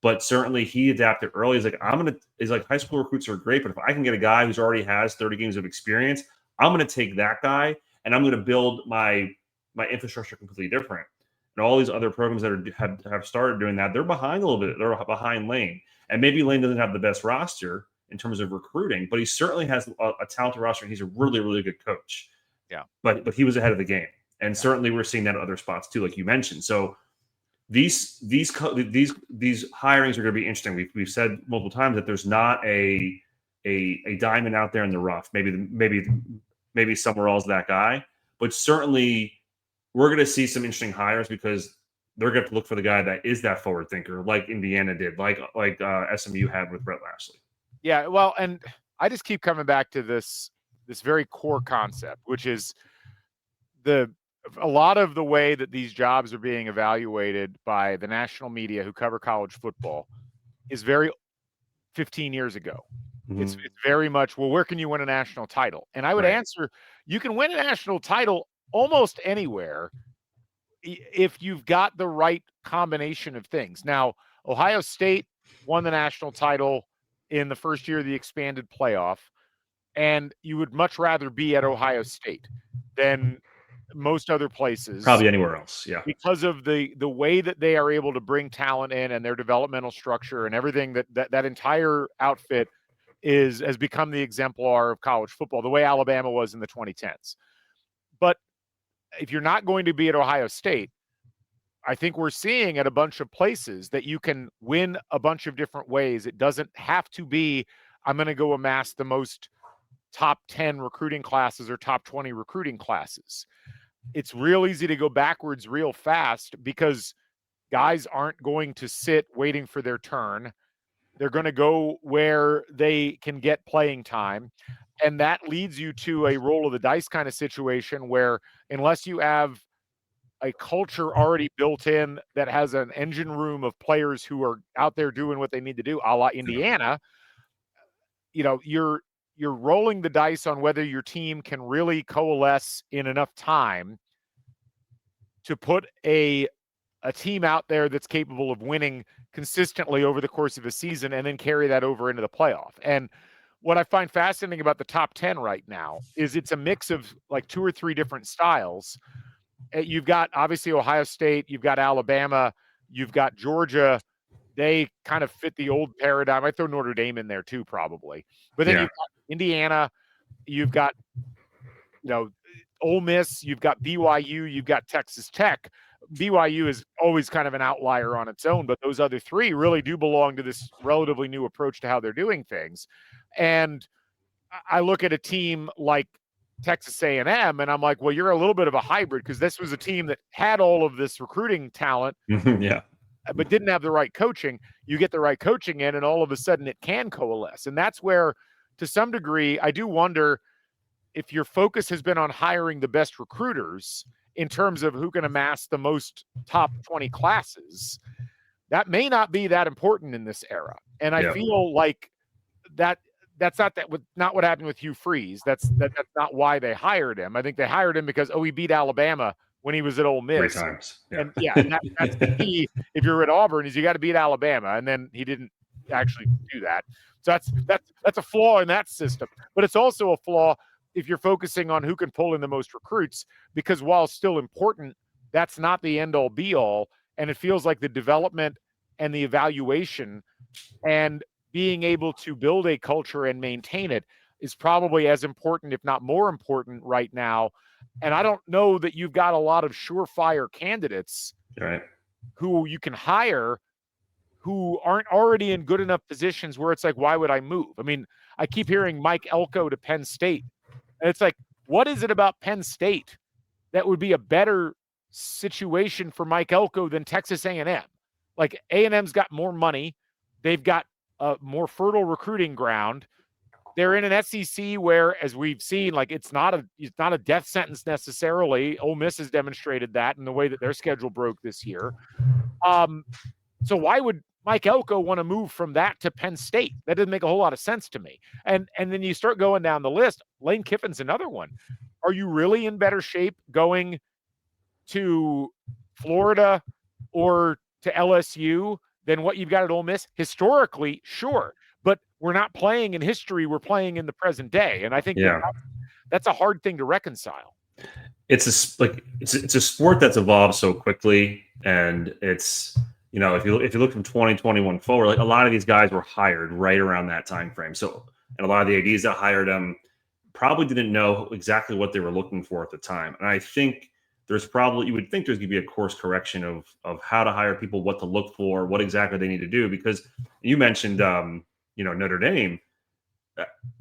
S2: but certainly he adapted early. He's like, high school recruits are great, but if I can get a guy who's already has 30 games of experience, I'm going to take that guy and I'm going to build my infrastructure completely different. And all these other programs that have started doing that, they're behind a little bit. They're behind Lane. And maybe Lane doesn't have the best roster in terms of recruiting, but he certainly has a talented roster, and he's a really, really good coach.
S1: Yeah.
S2: But he was ahead of the game. And certainly we're seeing that at other spots too, like you mentioned. So these hirings are going to be interesting. We've said multiple times that there's not a diamond out there in the rough. Maybe somewhere else that guy, but certainly we're going to see some interesting hires, because they're going to look for the guy that is that forward thinker, like Indiana did, like SMU had with Brett Lashley.
S1: Yeah, well, and I just keep coming back to this very core concept, which is a lot of the way that these jobs are being evaluated by the national media who cover college football is very 15 years ago. Mm-hmm. It's very much, well, where can you win a national title? And I would answer, you can win a national title almost anywhere if you've got the right combination of things. Now, Ohio State won the national title in the first year of the expanded playoff, and you would much rather be at Ohio State than most other places,
S2: probably anywhere else,
S1: because of the way that they are able to bring talent in and their developmental structure and everything that entire outfit has become the exemplar of college football, the way Alabama was in the 2010s. But if you're not going to be at Ohio State, I think we're seeing at a bunch of places that you can win a bunch of different ways. It doesn't have to be, I'm going to go amass the most top 10 recruiting classes or top 20 recruiting classes. It's real easy to go backwards real fast, because guys aren't going to sit waiting for their turn. They're going to go where they can get playing time. And that leads you to a roll of the dice kind of situation where, unless you have a culture already built in that has an engine room of players who are out there doing what they need to do, a la Indiana, you're rolling the dice on whether your team can really coalesce in enough time to put a team out there that's capable of winning consistently over the course of a season and then carry that over into the playoff. And what I find fascinating about the top 10 right now is it's a mix of like 2 or 3 different styles. You've got obviously Ohio State, you've got Alabama, you've got Georgia. They kind of fit the old paradigm. I throw Notre Dame in there too, probably. But then you've got Indiana, you've got, Ole Miss, you've got BYU, you've got Texas Tech. BYU is always kind of an outlier on its own, but those other 3 really do belong to this relatively new approach to how they're doing things. And I look at a team like Texas A&M, and I'm like, well, you're a little bit of a hybrid because this was a team that had all of this recruiting talent, but didn't have the right coaching. You get the right coaching in, and all of a sudden it can coalesce. And that's where, to some degree, I do wonder if your focus has been on hiring the best recruiters in terms of who can amass the most top 20 classes. That may not be that important in this era. And I feel like that's not what happened with Hugh Freeze. That's not why they hired him. I think they hired him because, he beat Alabama when he was at Ole Miss
S2: 3 times.
S1: And that's the key. If you're at Auburn, is you got to beat Alabama, and then he didn't actually do that. So that's a flaw in that system. But it's also a flaw if you're focusing on who can pull in the most recruits, because while still important, that's not the end all be all. And it feels like the development and the evaluation and being able to build a culture and maintain it is probably as important, if not more important right now. And I don't know that you've got a lot of surefire candidates who you can hire who aren't already in good enough positions where it's like, why would I move? I mean, I keep hearing Mike Elko to Penn State. And it's like, what is it about Penn State that would be a better situation for Mike Elko than Texas A&M? Like, A&M's got more money. They've got a more fertile recruiting ground. They're in an SEC where, as we've seen, like it's not a death sentence necessarily. Ole Miss has demonstrated that in the way that their schedule broke this year. So why would Mike Elko want to move from that to Penn State? That doesn't make a whole lot of sense to me. And then you start going down the list. Lane Kiffin's another one. Are you really in better shape going to Florida or to LSU than what you've got at Ole Miss? Historically, sure. But we're not playing in history. We're playing in the present day. And I think that's a hard thing to reconcile.
S2: It's a sport that's evolved so quickly. And it's, if you look from 2021 forward, like a lot of these guys were hired right around that time frame. So, and a lot of the ADs that hired them probably didn't know exactly what they were looking for at the time. And I think you would think there's going to be a course correction of how to hire people, what to look for, what exactly they need to do. Because you mentioned, Notre Dame.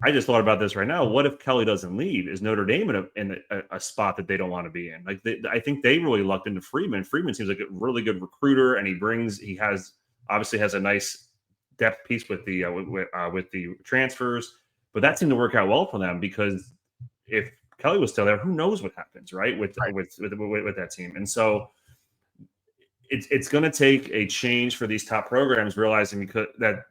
S2: I just thought about this right now. What if Kelly doesn't leave? Is Notre Dame in a spot that they don't want to be in? Like, I think they really lucked into Freeman. Freeman seems like a really good recruiter, and he obviously has a nice depth piece with the transfers. But that seemed to work out well for them, because if Kelly was still there, who knows what happens, right? With that team. And so it's going to take a change for these top programs, realizing because that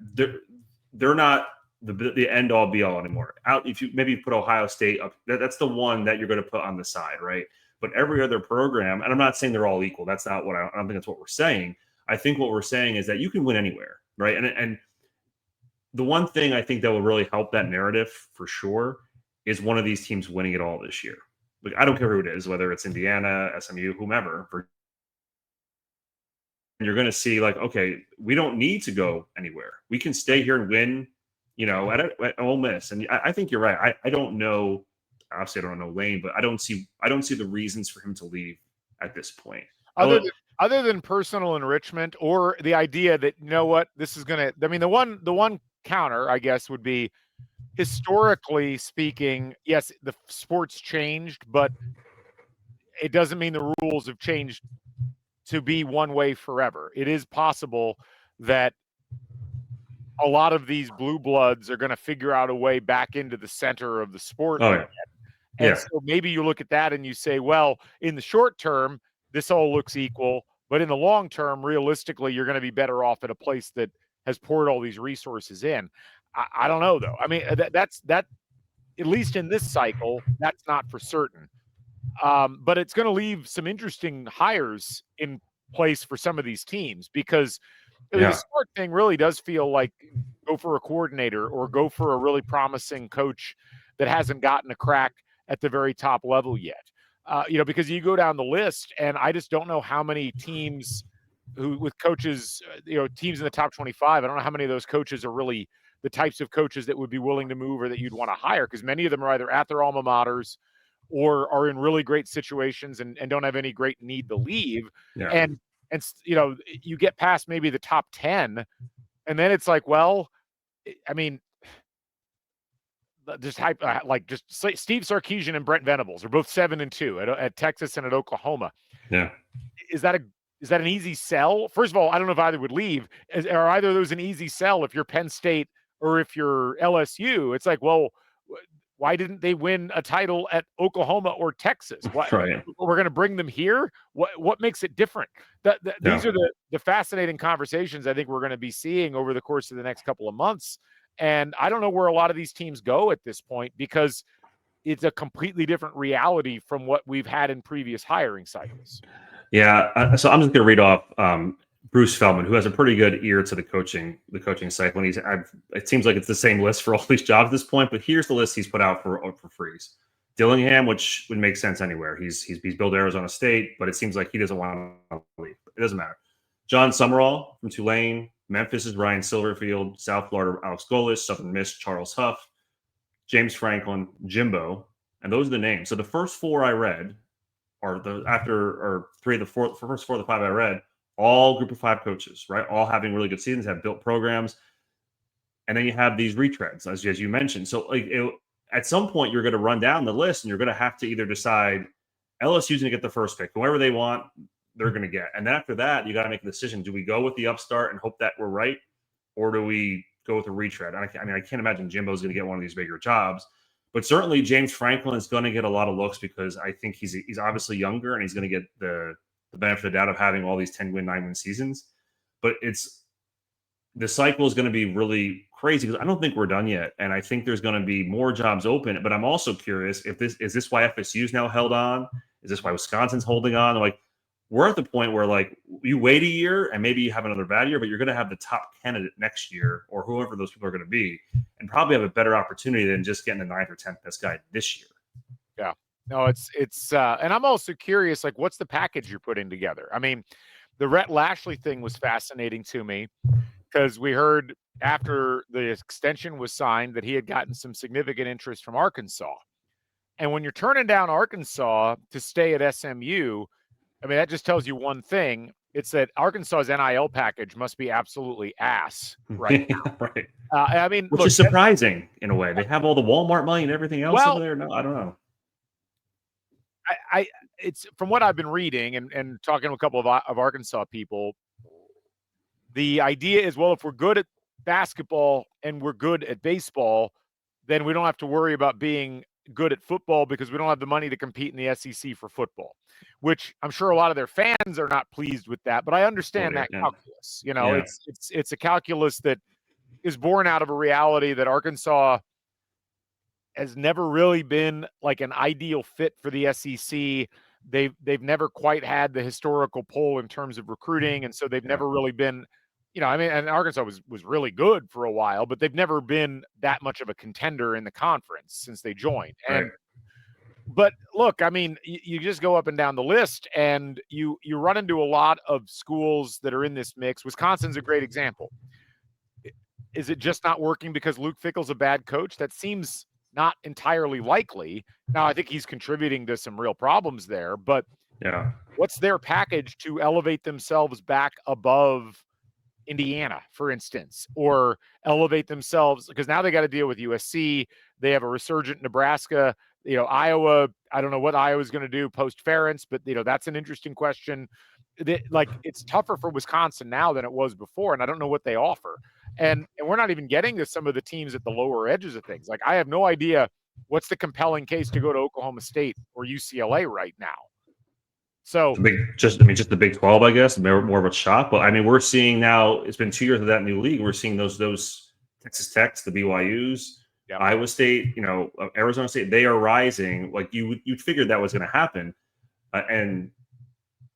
S2: they're not the end all be all anymore. If you maybe put Ohio State up, that's the one that you're going to put on the side, right? But every other program, and I'm not saying they're all equal. That's not what I don't think that's what we're saying. I think what we're saying is that you can win anywhere, right? And the one thing I think that will really help that narrative for sure is one of these teams winning it all this year. Like, I don't care who it is, whether it's Indiana, SMU, whomever. You're going to see, like, okay, we don't need to go anywhere. We can stay here and win, at Ole Miss. And I think you're right. I don't know. Obviously, I don't know Lane, but I don't see the reasons for him to leave at this point.
S1: Other than personal enrichment, or the idea that, this is going to, I mean, the one counter, I guess, would be, historically speaking, yes, the sport's changed, but it doesn't mean the rules have changed to be one way forever. It is possible that a lot of these blue bloods are going to figure out a way back into the center of the sport.
S2: Oh, yeah.
S1: And so maybe you look at that and you say, well, in the short term, this all looks equal. But in the long term, realistically, you're going to be better off at a place that has poured all these resources in. I don't know, though. I mean, that's at least in this cycle, that's not for certain. But it's going to leave some interesting hires in place for some of these teams because the smart thing really does feel like go for a coordinator or go for a really promising coach that hasn't gotten a crack at the very top level yet. Because you go down the list and I just don't know how many teams who with coaches, teams in the top 25, I don't know how many of those coaches are really the types of coaches that would be willing to move or that you'd want to hire, because many of them are either at their alma maters or are in really great situations and don't have any great need to leave.
S2: Yeah.
S1: And you get past maybe the top 10 and then it's like, well, I mean, just Steve Sarkisian and Brent Venables are both 7-2 at Texas and at Oklahoma.
S2: Yeah.
S1: Is that an easy sell? First of all, I don't know if either would leave. Are either of those an easy sell if you're Penn State or if you're LSU? It's like, well, why didn't they win a title at Oklahoma or Texas?
S2: Right.
S1: We're going to bring them here? What makes it different? These are the fascinating conversations I think we're going to be seeing over the course of the next couple of months. And I don't know where a lot of these teams go at this point because it's a completely different reality from what we've had in previous hiring cycles.
S2: Yeah. So I'm just going to read off Bruce Feldman, who has a pretty good ear to the coaching cycle. And it seems like it's the same list for all these jobs at this point, but here's the list he's put out for Freeze. Dillingham, which would make sense anywhere. He's built Arizona State, but it seems like he doesn't want to leave. It doesn't matter. John Summerall from Tulane. Memphis is Ryan Silverfield. South Florida, Alex Golis. Southern Miss, Charles Huff. James Franklin, Jimbo. And those are the names. So the first four I read are the first 4 of the 5 I read, all group of 5 coaches, right? All having really good seasons, have built programs. And then you have these retreads, as you mentioned. So at some point, you're going to run down the list and you're going to have to either decide LSU's going to get the first pick. Whoever they want, they're going to get. And then after that, you got to make a decision. Do we go with the upstart and hope that we're right? Or do we go with a retread? I can't imagine Jimbo's going to get one of these bigger jobs. But certainly James Franklin is going to get a lot of looks because I think he's obviously younger and he's going to get the benefit of the doubt of having all these 10-win, 9-win seasons. But the cycle is going to be really crazy because I don't think we're done yet. And I think there's going to be more jobs open. But I'm also curious if is this why FSU's now held on? Is this why Wisconsin's holding on? Like, we're at the point where, like, you wait a year and maybe you have another bad year, but you're going to have the top candidate next year or whoever those people are going to be and probably have a better opportunity than just getting the 9th or 10th best guy this year.
S1: Yeah. No, it's and I'm also curious, like, what's the package you're putting together? I mean, the Rhett Lashley thing was fascinating to me because we heard after the extension was signed that he had gotten some significant interest from Arkansas. And when you're turning down Arkansas to stay at SMU, I mean, that just tells you one thing. It's that Arkansas's NIL package must be absolutely ass right now.
S2: Right. Which is surprising in a way. They have all the Walmart money and everything else over there. No, I don't know.
S1: It's from what I've been reading and talking to a couple of Arkansas people, the idea is, well, if we're good at basketball and we're good at baseball, then we don't have to worry about being good at football because we don't have the money to compete in the SEC for football, which I'm sure a lot of their fans are not pleased with that, but I understand that calculus. It's a calculus that is born out of a reality that Arkansas has never really been like an ideal fit for the SEC. They've never quite had the historical pull in terms of recruiting, and so they've never really been, and Arkansas was really good for a while, but they've never been that much of a contender in the conference since they joined. But look, I mean, you just go up and down the list, and you run into a lot of schools that are in this mix. Wisconsin's a great example. Is it just not working because Luke Fickell's a bad coach? That seems not entirely likely. Now, I think he's contributing to some real problems there, but what's their package to elevate themselves back above Indiana, for instance, or elevate themselves? Because now they got to deal with USC. They have a resurgent Nebraska. Iowa, I don't know what Iowa's going to do post-Ferentz, but, that's an interesting question. It's tougher for Wisconsin now than it was before, and I don't know what they offer. And we're not even getting to some of the teams at the lower edges of things. Like, I have no idea what's the compelling case to go to Oklahoma State or UCLA right now. So
S2: just the Big 12, I guess, more of a shock. But I mean, we're seeing now. It's been 2 years of that new league. We're seeing those Texas Techs, the BYU's,
S1: yep.
S2: Iowa State, Arizona State. They are rising. Like you'd figured that was going to happen, and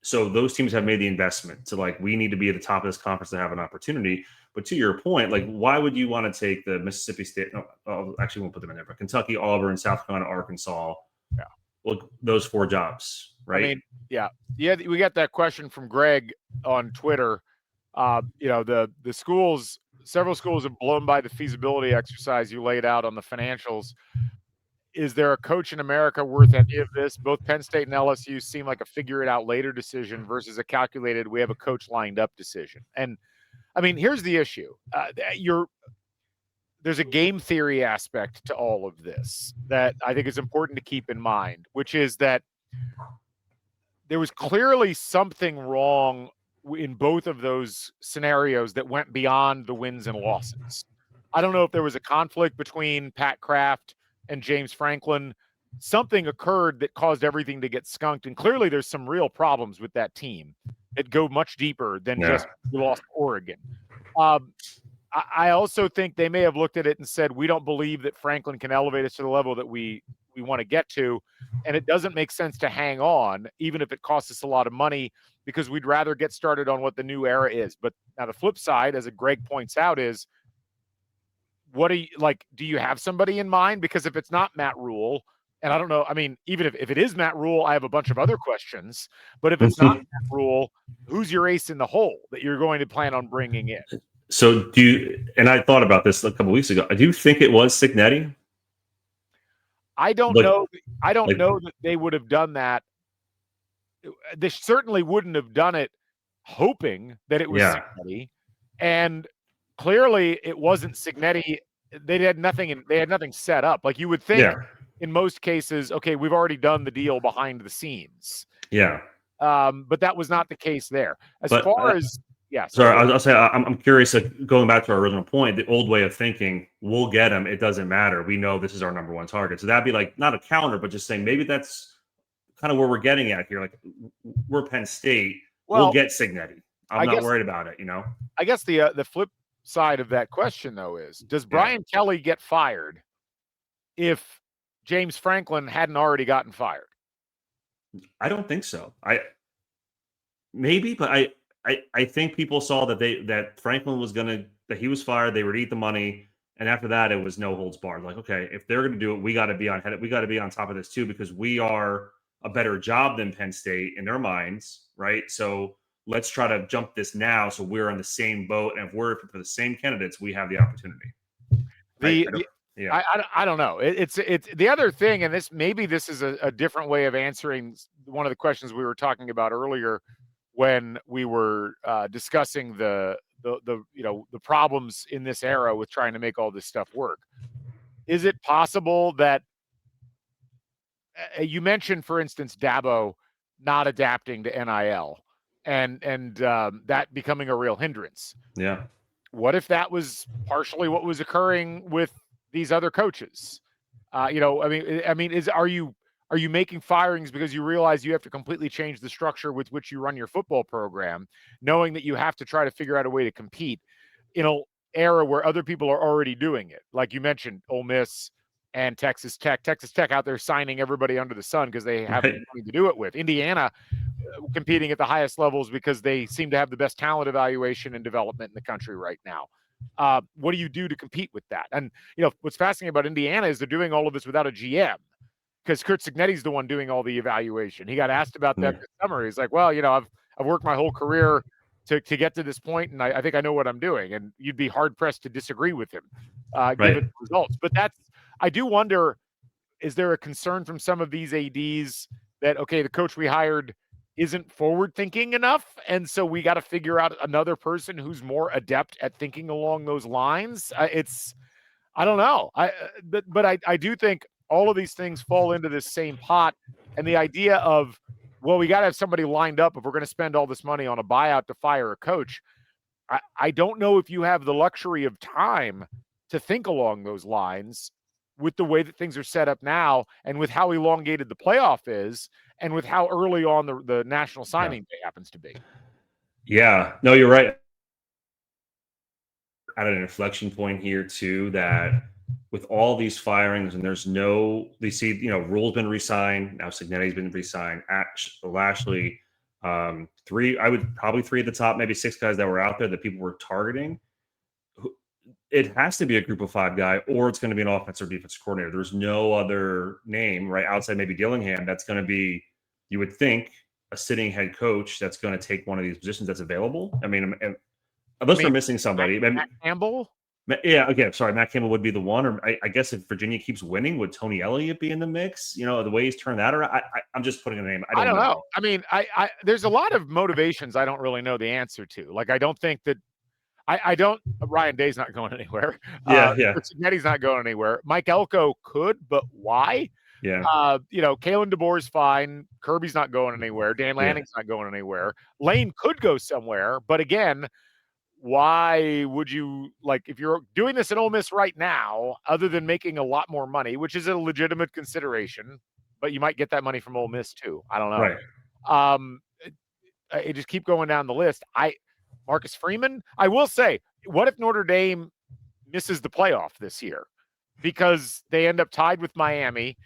S2: so those teams have made the investment to we need to be at the top of this conference to have an opportunity. But to your point, why would you want to take the Mississippi State? No, actually, won't put them in there. But Kentucky, Auburn, South Carolina, Arkansas.
S1: Yeah.
S2: Look, those 4 jobs, right?
S1: I mean, yeah. We got that question from Greg on Twitter. The schools, several schools have blown by the feasibility exercise you laid out on the financials. Is there a coach in America worth any of this? Both Penn State and LSU seem like a figure it out later decision versus a calculated, we have a coach lined up decision. And I mean, here's the issue. There's a game theory aspect to all of this that I think is important to keep in mind, which is that there was clearly something wrong in both of those scenarios that went beyond the wins and losses. I don't know if there was a conflict between Pat Kraft and James Franklin. Something occurred that caused everything to get skunked. And clearly there's some real problems with that team that go much deeper than just we lost Oregon. I also think they may have looked at it and said, we don't believe that Franklin can elevate us to the level that we want to get to. And it doesn't make sense to hang on, even if it costs us a lot of money, because we'd rather get started on what the new era is. But now the flip side, as Greg points out, is what do you have somebody in mind? Because if it's not Matt Rule, and I don't know, I mean, even if it is Matt Rule, I have a bunch of other questions. But if it's not Matt Rule, who's your ace in the hole that you're going to plan on bringing in?
S2: So and I thought about this a couple of weeks ago. Do you think it was Cignetti?
S1: I don't know. I don't know that they would have done that. They certainly wouldn't have done it hoping that it was Cignetti. And clearly it wasn't Cignetti. They had nothing set up. Like you would think in most cases, okay, we've already done the deal behind the scenes.
S2: Yeah.
S1: But that was not the case there.
S2: Sorry, I'll say I'm curious. Going back to our original point, the old way of thinking, we'll get him. It doesn't matter. We know this is our number one target. So that'd be not a counter, but just saying maybe that's kind of where we're getting at here. We're Penn State. We'll get Cignetti. I'm not worried about it.
S1: I guess the flip side of that question though is, does Brian Kelly get fired if James Franklin hadn't already gotten fired?
S2: I don't think so. I think people saw that Franklin was that he was fired. They would eat the money, and after that, it was no holds barred. Okay, if they're going to do it, we got to be on top of this too, because we are a better job than Penn State in their minds, right? So let's try to jump this now, so we're on the same boat, and if we're for the same candidates, we have the opportunity.
S1: I don't know. It's the other thing, and this is a different way of answering one of the questions we were talking about earlier when we were discussing the problems in this era with trying to make all this stuff work. Is it possible that you mentioned, for instance, Dabo not adapting to NIL and that becoming a real hindrance?
S2: Yeah.
S1: What if that was partially what was occurring with these other coaches? Are you making firings because you realize you have to completely change the structure with which you run your football program, knowing that you have to try to figure out a way to compete in an era where other people are already doing it? Like you mentioned, Ole Miss and Texas Tech out there signing everybody under the sun because they have nothing to do it with. Indiana competing at the highest levels because they seem to have the best talent evaluation and development in the country right now. What do you do to compete with that? And, what's fascinating about Indiana is they're doing all of this without a GM, because Curt Cignetti's the one doing all the evaluation. He got asked about that this summer. He's like, well, I've worked my whole career to get to this point, and I think I know what I'm doing. And you'd be hard-pressed to disagree with him, given the results. But I do wonder, is there a concern from some of these ADs that, okay, the coach we hired isn't forward-thinking enough, and so we got to figure out another person who's more adept at thinking along those lines? I don't know. But I do think all of these things fall into this same pot. And the idea of, well, we got to have somebody lined up if we're going to spend all this money on a buyout to fire a coach. I don't know if you have the luxury of time to think along those lines with the way that things are set up now and with how elongated the playoff is and with how early on the national signing day happens to be.
S2: Yeah, no, you're right. At an inflection point here too, that with all these firings and they see, Rule's been re-signed. Now Cignetti's been re-signed. Lashley, three at the top, maybe 6 guys that were out there that people were targeting. It has to be a group of 5 guy, or it's going to be an offensive or defensive coordinator. There's no other name, right? Outside maybe Dillingham, that's going to be, you would think, a sitting head coach that's going to take one of these positions that's available. I mean, unless we're missing somebody.
S1: Matt Campbell?
S2: Yeah, okay, sorry. Matt Campbell would be the one. Or I guess if Virginia keeps winning, would Tony Elliott be in the mix? The way he's turned that around. I'm just putting a name. I don't know.
S1: I mean, there's a lot of motivations I don't really know the answer to. Like, I don't think that Ryan Day's not going anywhere.
S2: Yeah.
S1: Cignetti's not going anywhere. Mike Elko could, but why?
S2: Yeah.
S1: Kalen DeBoer's fine. Kirby's not going anywhere. Dan Lanning's not going anywhere. Lane could go somewhere, but again, why would you, like, if you're doing this in Ole Miss right now, other than making a lot more money, which is a legitimate consideration, but you might get that money from Ole Miss too. I don't know.
S2: Right.
S1: I just keep going down the list. Marcus Freeman, I will say, what if Notre Dame misses the playoff this year because they end up tied with Miami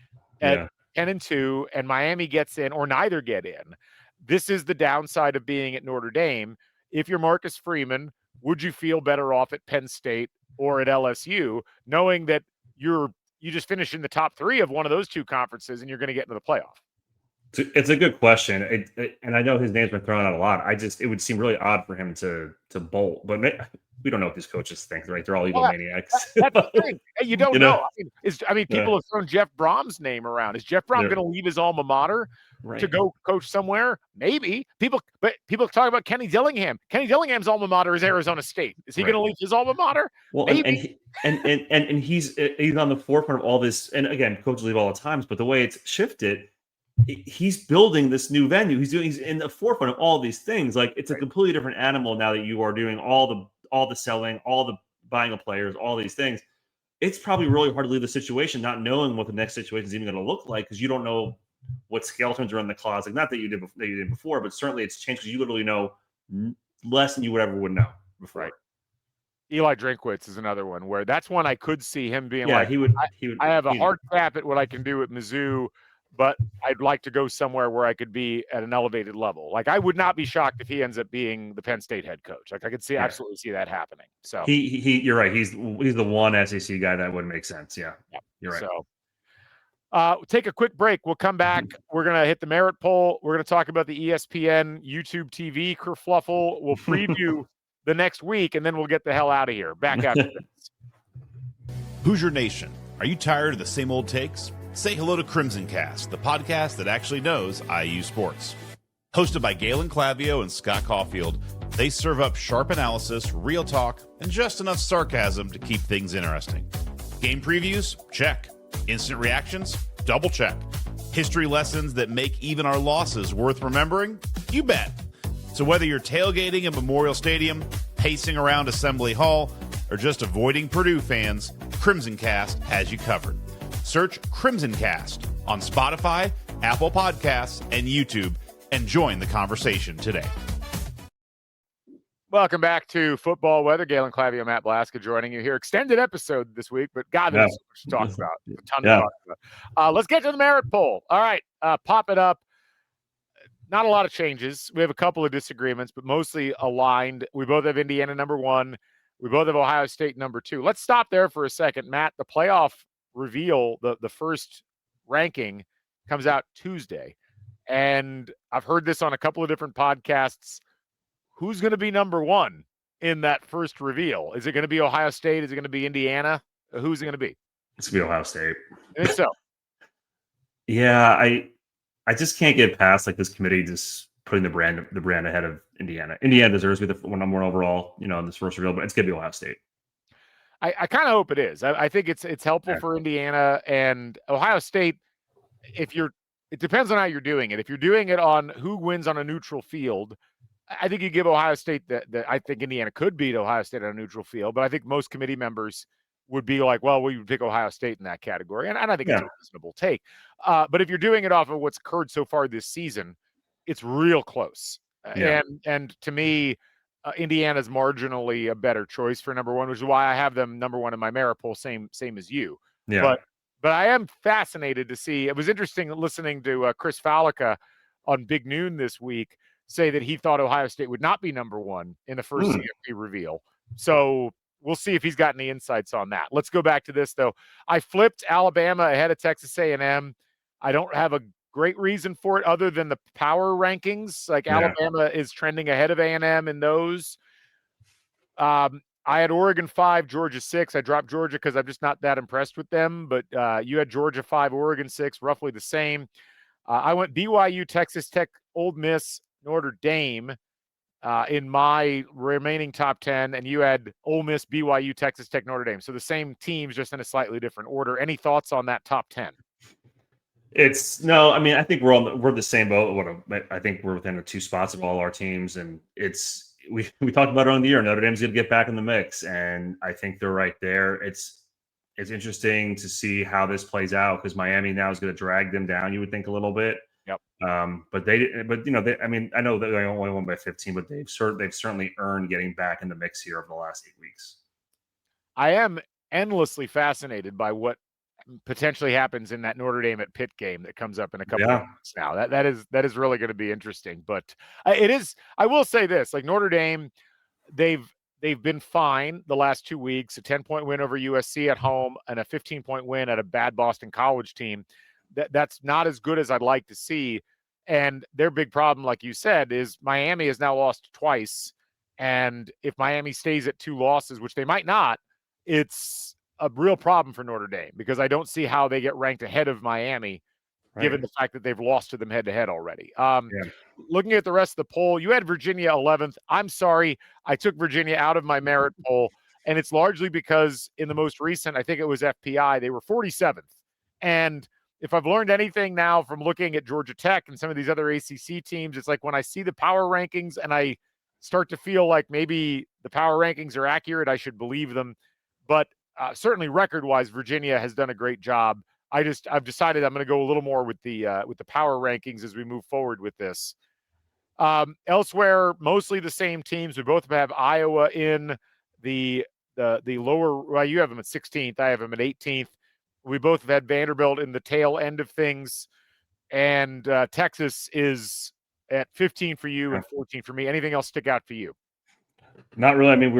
S1: at 10-2 and Miami gets in or neither get in? This is the downside of being at Notre Dame. If you're Marcus Freeman, would you feel better off at Penn State or at LSU, knowing that you just finished in the top 3 of one of those 2 conferences and you're going to get into the playoff?
S2: It's a good question, and I know his name's been thrown out a lot. It would seem really odd for him to bolt, but we don't know what these coaches think, right? They're all egomaniacs.
S1: That's the thing. You don't know. People have thrown Jeff Brom's name around. Is Jeff Brom going to leave his alma mater to go coach somewhere? Maybe. People talk about Kenny Dillingham. Kenny Dillingham's alma mater is Arizona State. Is he going to leave his alma mater?
S2: Well, maybe. And he's on the forefront of all this. And again, coaches leave all the times, but the way it's shifted, he's building this new venue. He's in the forefront of all these things. Like, it's a completely different animal now that you are doing all the selling, all the buying of players, all these things. It's probably really hard to leave the situation not knowing what the next situation is even going to look like, because you don't know what skeletons are in the closet. Not that you did before, but certainly it's changed because you literally know less than you would know before.
S1: Right. Eli Drinkwitz is another one where that's one I could see him being
S2: he would.
S1: I have a hard cap at what I can do at Mizzou, but I'd like to go somewhere where I could be at an elevated level. Like, I would not be shocked if he ends up being the Penn State head coach. Like, I could absolutely see that happening. So
S2: you're right. He's the one SEC guy that would make sense. Yeah. You're right.
S1: So we'll take a quick break. We'll come back. We're going to hit the merit poll. We're going to talk about the ESPN YouTube TV kerfluffle. We'll preview the next week, and then we'll get the hell out of here. Back after this.
S3: Hoosier Nation, are you tired of the same old takes? Say hello to Crimson Cast, the podcast that actually knows IU sports. Hosted by Galen, Clavio, and Scott Caulfield, they serve up sharp analysis, real talk, and just enough sarcasm to keep things interesting. Game previews? Check. Instant reactions? Double check. History lessons that make even our losses worth remembering? You bet. So whether you're tailgating at Memorial Stadium, pacing around Assembly Hall, or just avoiding Purdue fans, Crimson Cast has you covered. Search Crimson Cast on Spotify, Apple Podcasts, and YouTube, and join the conversation today.
S1: Welcome back to Football Weather. Galen, Clavio, Matt Blaszka joining you here. Extended episode this week, but God, there's so much to talk about. A ton to talk about. Let's get to the merit poll. All right, pop it up. Not a lot of changes. We have a couple of disagreements, but mostly aligned. We both have Indiana number 1. We both have Ohio State number 2. Let's stop there for a second, Matt. The playoff reveal, the first ranking, comes out Tuesday. And I've heard this on a couple of different podcasts. Who's going to be number 1 in that first reveal? Is it going to be Ohio State? Is it going to be Indiana? Who's it going to be?
S2: It's going to be Ohio State.
S1: I think so.
S2: Yeah, I just can't get past like this committee just putting the brand ahead of Indiana. Indiana deserves to be the number 1 overall, in this first reveal, but it's going to be Ohio State.
S1: I kind of hope it is. I think it's helpful for Indiana and Ohio State. It depends on how you're doing it. If you're doing it on who wins on a neutral field, I think you give Ohio State that I think Indiana could beat Ohio State on a neutral field, but I think most committee members would be like, well, we would pick Ohio State in that category. And I think it's a reasonable take. But if you're doing it off of what's occurred so far this season, it's real close. And to me, Indiana's marginally a better choice for number one, which is why I have them number one in my merit poll, same as you.
S2: Yeah.
S1: But I am fascinated to see. It was interesting listening to Chris Fallica on Big Noon this week say that he thought Ohio State would not be number one in the first CFP reveal. So we'll see if he's got any insights on that. Let's go back to this, though. I flipped Alabama ahead of Texas A&M. I don't have a great reason for it other than the power rankings. Like Alabama is trending ahead of A&M in those. I had Oregon 5, Georgia 6. I dropped Georgia because I'm just not that impressed with them. But you had Georgia 5, Oregon 6, roughly the same. I went BYU, Texas Tech, Ole Miss, Notre Dame in my remaining top 10, and you had Ole Miss, BYU, Texas Tech, Notre Dame. So the same teams, just in a slightly different order. Any thoughts on that top 10?
S2: I think we're the same boat. I think we're within the 2 spots of all our teams, and we talked about it on the year. Notre Dame's going to get back in the mix, and I think they're right there. It's interesting to see how this plays out because Miami now is going to drag them down. You would think a little bit.
S1: Yep.
S2: But I know that they only won by 15, but they've certainly earned getting back in the mix here over the last 8 weeks.
S1: I am endlessly fascinated by what potentially happens in that Notre Dame at Pitt game that comes up in a couple of months now. That is really going to be interesting. But it is. I will say this: like Notre Dame, they've been fine the last 2 weeks. A 10-point win over USC at home and a 15-point win at a bad Boston College team. That's not as good as I'd like to see. And their big problem, like you said, is Miami has now lost twice. And if Miami stays at 2 losses, which they might not, it's a real problem for Notre Dame because I don't see how they get ranked ahead of Miami, given the fact that they've lost to them head-to-head already. Looking at the rest of the poll, you had Virginia 11th. I'm sorry, I took Virginia out of my merit poll, and it's largely because in the most recent, I think it was FPI, they were 47th. And if I've learned anything now from looking at Georgia Tech and some of these other ACC teams, it's like when I see the power rankings and I start to feel like maybe the power rankings are accurate, I should believe them. But certainly record-wise, Virginia has done a great job. I've decided I'm going to go a little more with the power rankings as we move forward with this. Elsewhere, mostly the same teams. We both have Iowa in the lower. Well, you have them at 16th. I have them at 18th. We both have had Vanderbilt in the tail end of things, and Texas is at 15 for you and 14 for me. Anything else stick out for you?
S2: Not really. I mean,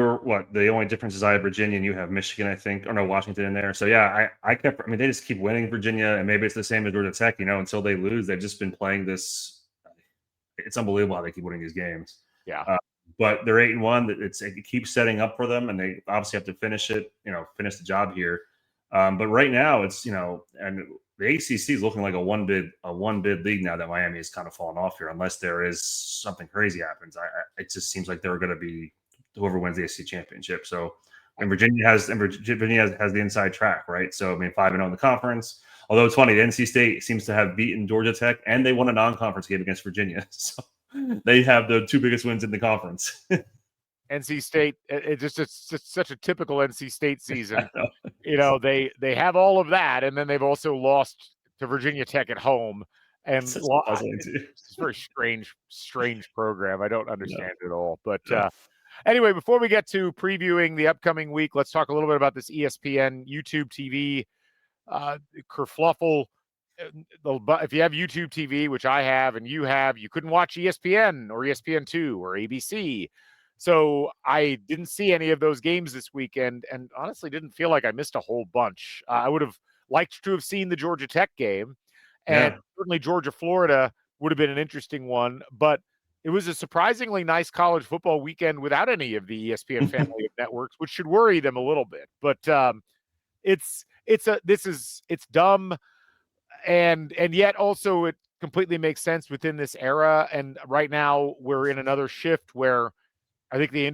S2: the only difference is I have Virginia and you have Michigan, I think, or no, Washington in there. So yeah, they just keep winning Virginia, and maybe it's the same as Georgia Tech, until they lose. They've just been playing this. It's unbelievable how they keep winning these games.
S1: Yeah.
S2: But they're 8-1. It keeps setting up for them, and they obviously have to finish the job here. But right now it's, and the ACC is looking like a one bid league now that Miami has kind of fallen off here, unless there is something crazy happens. It just seems like they're going to be whoever wins the ACC championship. So, and Virginia has the inside track, right? So, 5-0 in the conference. Although it's funny, the NC State seems to have beaten Georgia Tech, and they won a non-conference game against Virginia. So they have the 2 biggest wins in the conference.
S1: NC State, it's such a typical NC State season. They have all of that, and then they've also lost to Virginia Tech at home. And it's a very strange program. I don't understand it at all. But anyway, before we get to previewing the upcoming week, let's talk a little bit about this ESPN YouTube TV kerfluffle. If you have YouTube TV, which I have and you have, you couldn't watch ESPN or ESPN2 or ABC. So I didn't see any of those games this weekend and honestly didn't feel like I missed a whole bunch. I would have liked to have seen the Georgia Tech game, and certainly Georgia-Florida would have been an interesting one, but it was a surprisingly nice college football weekend without any of the ESPN family of networks, which should worry them a little bit. But it's dumb, and yet also it completely makes sense within this era. And right now we're in another shift where I think the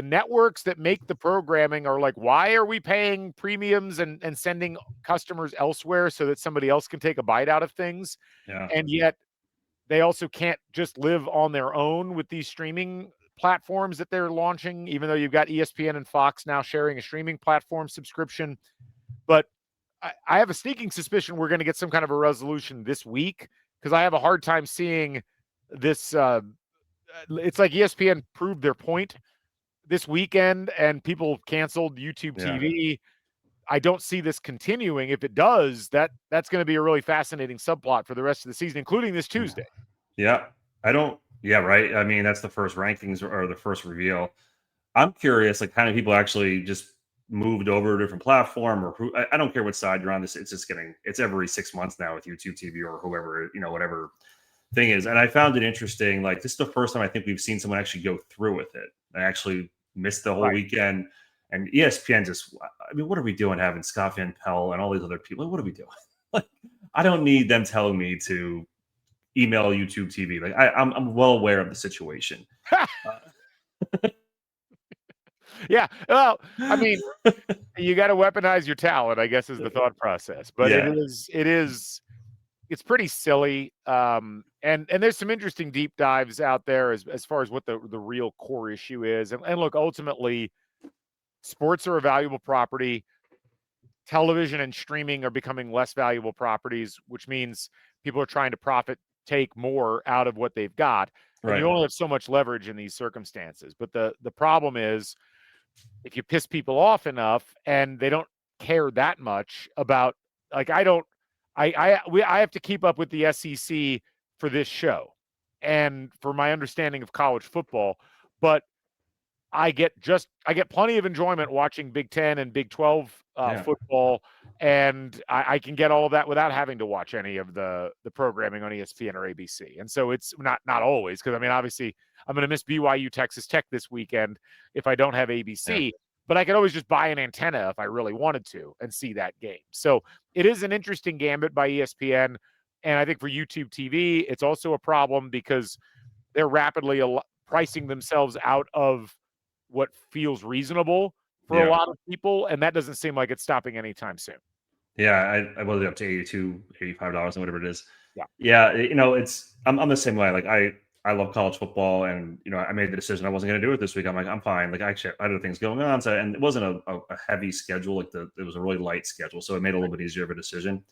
S1: networks that make the programming are like, why are we paying premiums and sending customers elsewhere so that somebody else can take a bite out of things? Yeah. And yet they also can't just live on their own with these streaming platforms that they're launching, even though you've got ESPN and Fox now sharing a streaming platform subscription. But I have a sneaking suspicion we're going to get some kind of a resolution this week, because I have a hard time seeing this. It's like ESPN proved their point this weekend and people canceled YouTube TV. I don't see this continuing. If it does, that's going to be a really fascinating subplot for the rest of the season, including this Tuesday.
S2: Yeah. Right. I mean, that's the first rankings or the first reveal. I'm curious, like, how many people actually just moved over to a different platform, or who, I don't care what side you're on. This, it's every 6 months now with YouTube TV or whoever, whatever thing is. And I found it interesting. Like, this is the first time I think we've seen someone actually go through with it. I actually missed the whole weekend. And ESPN what are we doing having Scott Van Pelt and all these other people? What are we doing? Like, I don't need them telling me to email YouTube TV. Like, I'm well aware of the situation.
S1: Yeah. Well, I mean, you got to weaponize your talent, I guess, is the thought process. But it's pretty silly. And there's some interesting deep dives out there as far as what the real core issue is. And look, ultimately, sports are a valuable property. Television and streaming are becoming less valuable properties, which means people are trying to take more out of what they've got. And you only have so much leverage in these circumstances. But the problem is, if you piss people off enough and they don't care that much about, like, I have to keep up with the SEC for this show and for my understanding of college football, but I get plenty of enjoyment watching Big 10 and Big 12 football, and I can get all of that without having to watch any of the programming on ESPN or ABC. And so it's not always, because I mean, obviously I'm going to miss BYU Texas Tech this weekend if I don't have ABC, but I could always just buy an antenna if I really wanted to and see that game. So it is an interesting gambit by ESPN. And I think for YouTube TV, it's also a problem because they're rapidly pricing themselves out of what feels reasonable for a lot of people. And that doesn't seem like it's stopping anytime soon.
S2: Yeah. I was up to $82, $85 and whatever it is.
S1: Yeah.
S2: I'm the same way. Like, I love college football, and, I made the decision I wasn't going to do it this week. I'm like, I'm fine. Like, actually, I had other things going on. So, and it wasn't a heavy schedule. Like, it was a really light schedule. So it made it a little bit easier of a decision.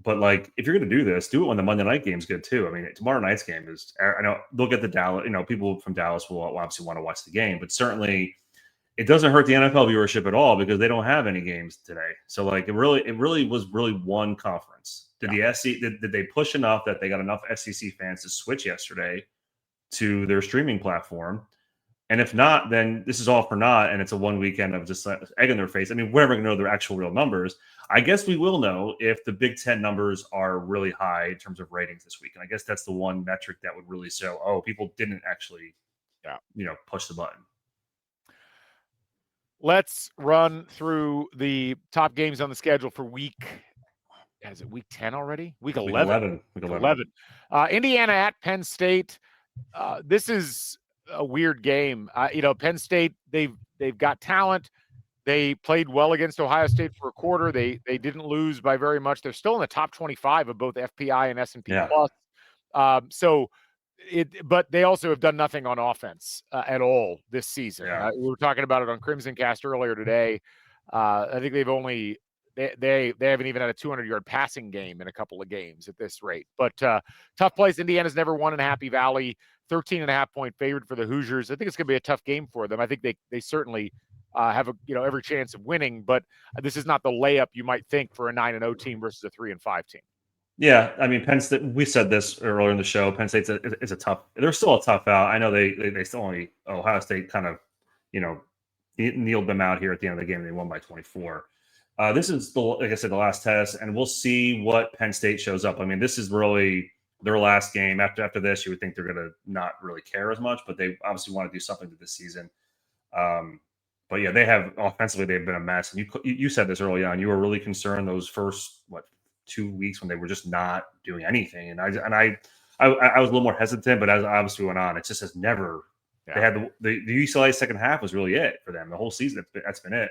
S2: But, like, if you're going to do this, do it when the Monday night game's good too. I mean, tomorrow night's game I know they'll get the Dallas, people from Dallas will obviously want to watch the game, but certainly it doesn't hurt the NFL viewership at all because they don't have any games today. So, like, it really was one conference. Did the SEC, did they push enough that they got enough SEC fans to switch yesterday to their streaming platform? And if not, then this is all for naught, and it's a one weekend of just egg in their face. I mean, we're never going to know their actual real numbers. I guess we will know if the Big Ten numbers are really high in terms of ratings this week. And I guess that's the one metric that would really show, people didn't actually, push the button.
S1: Let's run through the top games on the schedule for week. Is it week 10 already? Week 11.
S2: Week 11.
S1: Indiana at Penn State. This is a weird game. Penn State, they've got talent. They played well against Ohio State for a quarter. They didn't lose by very much. They're still in the top 25 of both FPI and S&P Plus. But they also have done nothing on offense at all this season. We were talking about it on Crimson Cast earlier today. I think they haven't even had a 200-yard passing game in a couple of games at this rate. But tough place. Indiana's never won in Happy Valley. 13.5-point favorite for the Hoosiers. I think it's going to be a tough game for them. I think they certainly have every chance of winning, but this is not the layup you might think for a 9-0 team versus a 3-5 team.
S2: Yeah, I mean, Penn State. We said this earlier in the show. Penn State's is a tough. They're still a tough out. I know they still only Ohio State kind of kneeled them out here at the end of the game. They won by 24. This is like I said, the last test, and we'll see what Penn State shows up. I mean, this is really their last game. After this, you would think they're going to not really care as much, but they obviously want to do something to this season. But yeah, they have offensively, they've been a mess. And you said this early on. You were really concerned those first 2 weeks when they were just not doing anything. And I was a little more hesitant, but as obviously went on, it just has never. Yeah. They had the UCLA second half was really it for them. The whole season, that's been it.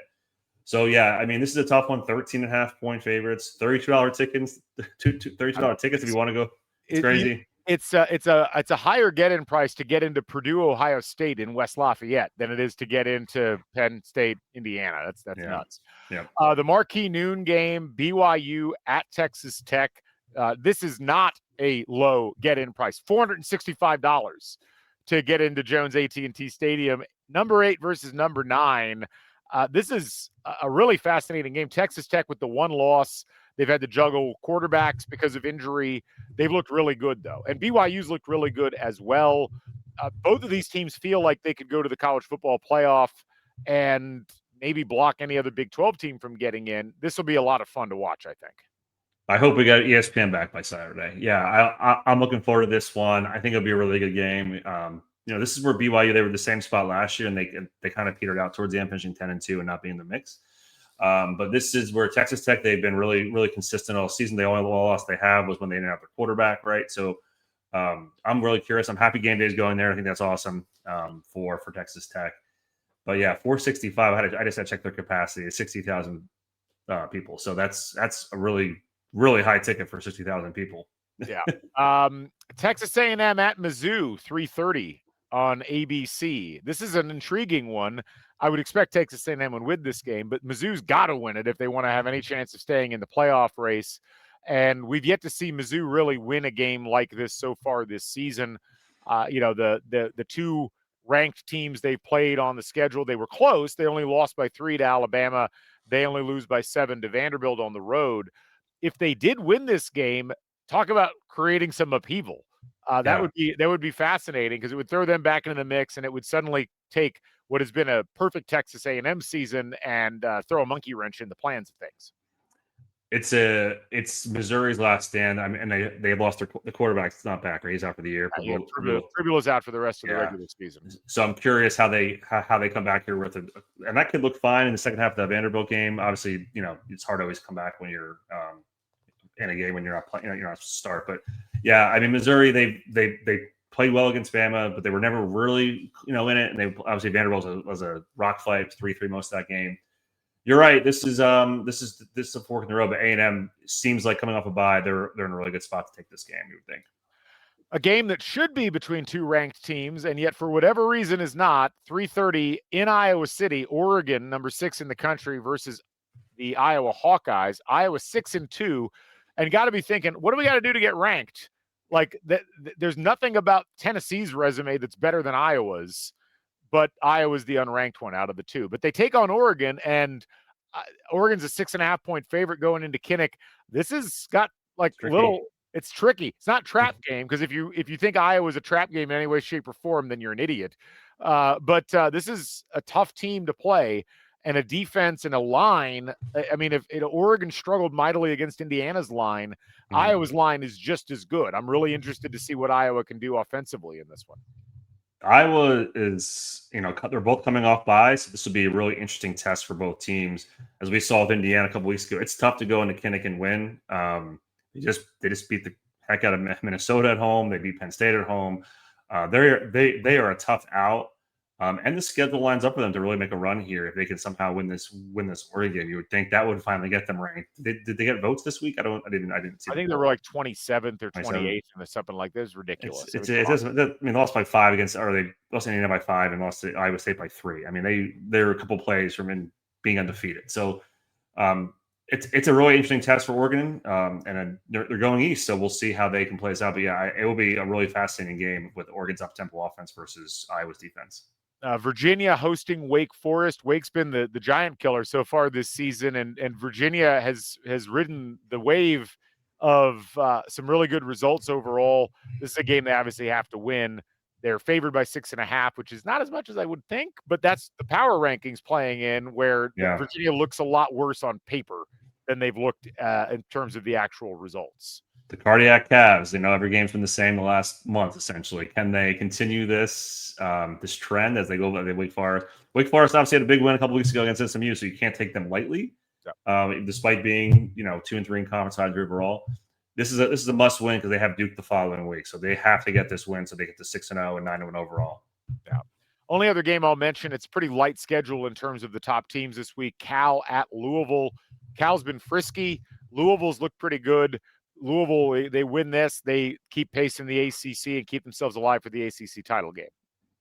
S2: So yeah, I mean, this is a tough one. 13.5-point favorites, $32 tickets. $32 tickets if you want to go. It's crazy.
S1: It's a higher get-in price to get into Purdue, Ohio State in West Lafayette than it is to get into Penn State, Indiana. That's nuts.
S2: Yeah.
S1: The marquee noon game, BYU at Texas Tech. This is not a low get-in price. $465 to get into Jones AT&T Stadium. Number 8 versus number 9. This is a really fascinating game. Texas Tech with the one loss. They've had to juggle quarterbacks because of injury. They've looked really good, though. And BYU's looked really good as well. Both of these teams feel like they could go to the college football playoff and maybe block any other Big 12 team from getting in. This will be a lot of fun to watch, I think.
S2: I hope we got ESPN back by Saturday. Yeah, I'm looking forward to this one. I think it'll be a really good game. This is where BYU, they were the same spot last year, and they kind of petered out towards the end, finishing 10-2 and not being in the mix. But this is where Texas Tech, they've been really, really consistent all season. The only loss they have was when they didn't have their quarterback, right? So I'm really curious. I'm happy game day is going there. I think that's awesome for Texas Tech. But yeah, 465. I just had to check their capacity. It's 60,000 people. So that's a really, really high ticket for 60,000 people.
S1: Yeah. Texas A&M at Mizzou, 3:30 on ABC. This is an intriguing one. I would expect Texas A&M would win this game, but Mizzou's got to win it if they want to have any chance of staying in the playoff race. And we've yet to see Mizzou really win a game like this so far this season. The two ranked teams they played on the schedule, they were close. They only lost by 3 to Alabama. They only lose by 7 to Vanderbilt on the road. If they did win this game, talk about creating some upheaval. That would be fascinating because it would throw them back into the mix, and it would suddenly take what has been a perfect Texas A&M season and throw a monkey wrench in the plans of things.
S2: It's Missouri's last stand. I mean, and they lost the quarterback's not back, right? He's out for the year.
S1: Tribula's out for the rest of the regular season.
S2: So I'm curious how they come back here with it, and that could look fine in the second half of the Vanderbilt game. Obviously, it's hard to always come back when you're in a game when you're not playing, you're not supposed to start. But yeah, I mean, Missouri, they played well against Bama, but they were never really in it. And they obviously Vanderbilt was a rock fight, 3-3 most of that game. You're right. This is a fork in the road, but A&M seems like coming off a bye, they're in a really good spot to take this game, you would think.
S1: A game that should be between two ranked teams, and yet for whatever reason is not. 3:30 in Iowa City, Oregon, number 6 in the country, versus the Iowa Hawkeyes. Iowa 6-2, and got to be thinking, what do we got to do to get ranked? Like there's nothing about Tennessee's resume that's better than Iowa's, but Iowa's the unranked one out of the two. But they take on Oregon, and Oregon's a 6.5-point favorite going into Kinnick. This has got like it's tricky. It's not trap game, because if you think Iowa's a trap game in any way, shape, or form, then you're an idiot. But this is a tough team to play, and a defense and a line. I mean, if Oregon struggled mightily against Indiana's line, Iowa's line is just as good. I'm really interested to see what Iowa can do offensively in this one.
S2: Iowa is, they're both coming off bye, so this will be a really interesting test for both teams. As we saw with Indiana a couple weeks ago, it's tough to go into Kinnick and win. They just beat the heck out of Minnesota at home. They beat Penn State at home. They are a tough out, and the schedule lines up for them to really make a run here. If they can somehow win this Oregon game, you would think that would finally get them ranked. Did they get votes this week? I didn't see.
S1: I think they were like 27th or 28th or something like this. Ridiculous.
S2: It doesn't. I mean, they lost by 5 they lost Indiana by 5 and lost to Iowa State by 3. I mean, they're a couple plays from being undefeated. So it's a really interesting test for Oregon, and they're going east, so we'll see how they can play this out. But yeah, it will be a really fascinating game with Oregon's up-tempo offense versus Iowa's defense.
S1: Virginia hosting Wake Forest. Wake's been the giant killer so far this season, and Virginia has ridden the wave of some really good results overall. This is a game they obviously have to win. They're favored by 6.5, which is not as much as I would think, but that's the power rankings playing in, where Virginia looks a lot worse on paper than they've looked in terms of the actual results.
S2: The cardiac calves, every game's been the same the last month, essentially. Can they continue this trend as they go by Wake Forest? Wake Forest obviously had a big win a couple weeks ago against SMU, so you can't take them lightly, despite being 2-3 in conference overall. This is a must win because they have Duke the following week, so they have to get this win so they get to 6-0 and 9-1 overall.
S1: Yeah. Only other game I'll mention, it's a pretty light schedule in terms of the top teams this week. Cal at Louisville. Cal's been frisky. Louisville's looked pretty good. Louisville, they win this, they keep pacing the ACC and keep themselves alive for the ACC title game.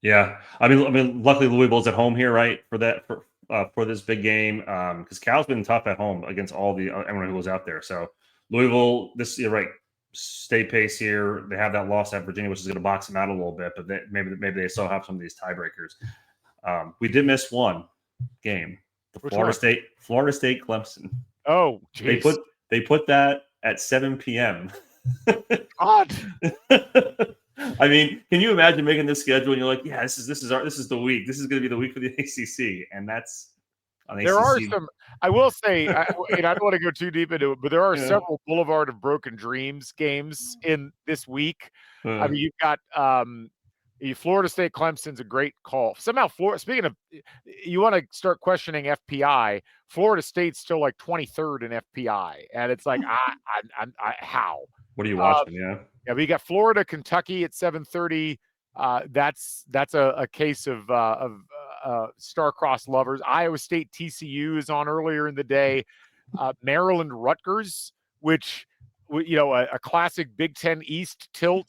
S2: Yeah, I mean, luckily Louisville's at home here, right, for this big game, because Cal's been tough at home against everyone who was out there. So Louisville, you're right, stay pace here. They have that loss at Virginia, which is going to box them out a little bit, but maybe they still have some of these tiebreakers. We did miss one game, Florida State Clemson.
S1: Oh, geez.
S2: They put that at 7 p.m.
S1: God.
S2: I mean, can you imagine making this schedule and you're like, yeah, this is the week. This is going to be the week for the ACC, and that's on ACC.
S1: There are some. I will say, I don't want to go too deep into it, but there are several Boulevard of Broken Dreams games in this week. I mean, you've got Florida State Clemson's a great call. Somehow, speaking of, you want to start questioning FPI. Florida State's still like 23rd in FPI, and it's like, how?
S2: What are you watching?
S1: Yeah, we got Florida, Kentucky at 7:30. That's a case of star-crossed lovers. Iowa State, TCU is on earlier in the day. Maryland, Rutgers, which a classic Big Ten East tilt,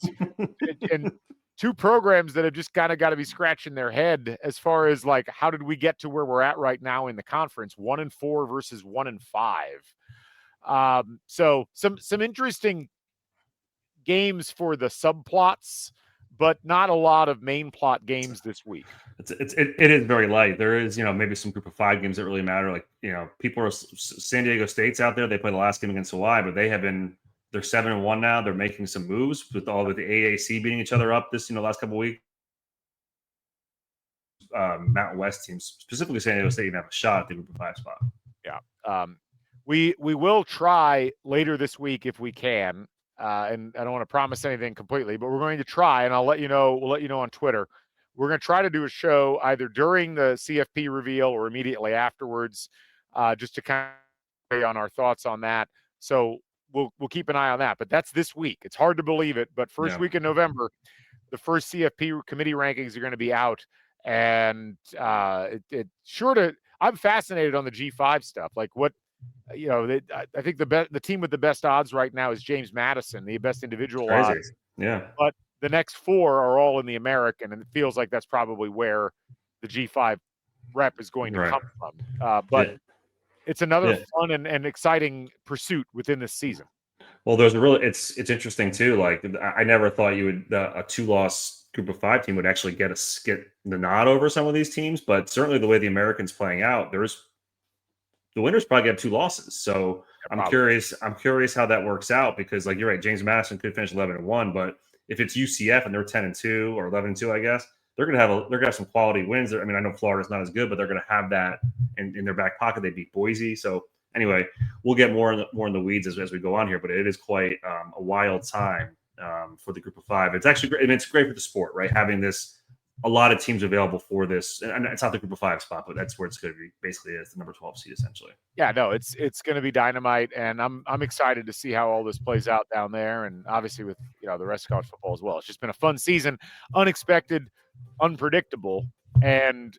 S1: and two programs that have just kind of got to be scratching their head as far as like, how did we get to where we're at right now in the conference? 1-4 versus 1-5. So some interesting games for the subplots, but not a lot of main plot games this week.
S2: It is very light. There is, maybe some group of 5 games that really matter. Like, people are San Diego State's out there. They played the last game against Hawaii, but they're 7-1 now. They're making some moves with the AAC beating each other up this, last couple of weeks. Mountain West teams, specifically San Diego State, even have a shot at the group of 5 spot.
S1: Yeah. We will try later this week if we can. And I don't want to promise anything completely, but we're going to try, and I'll let you know. We'll let you know on Twitter. We're going to try to do a show either during the CFP reveal or immediately afterwards, just to kind of on our thoughts on that. So we'll keep an eye on that. But that's this week. It's hard to believe it, but first week in November, the first CFP committee rankings are going to be out, and I'm fascinated on the G5 stuff. Like what. I think the team with the best odds right now is James Madison, the best individual odds.
S2: Yeah.
S1: But the next 4 are all in the American, and it feels like that's probably where the G5 rep is going to come from. But it's another fun and exciting pursuit within this season.
S2: Well, it's interesting too. Like, I never thought you would a 2-loss group of 5 team would actually get the nod over some of these teams, but certainly the way the American's playing out, the winners probably have 2 losses. So I'm curious how that works out, because like you're right, James Madison could finish 11-1, but if it's UCF and they're 10-2 or 11-2, I guess they're gonna have some quality wins. I mean, I know Florida's not as good, but they're gonna have that in their back pocket. They beat Boise. So anyway, we'll get more in the weeds as we go on here, but it is quite a wild time for the group of 5. It's actually great. I mean, it's great for the sport, right? Having a lot of teams available for this, and it's not the group of 5 spot, but that's where it's going to be. Basically, it's the number 12 seed essentially.
S1: Yeah, no, it's going to be dynamite, and I'm excited to see how all this plays out down there, and obviously with the rest of college football as well. It's just been a fun season, unexpected, unpredictable, and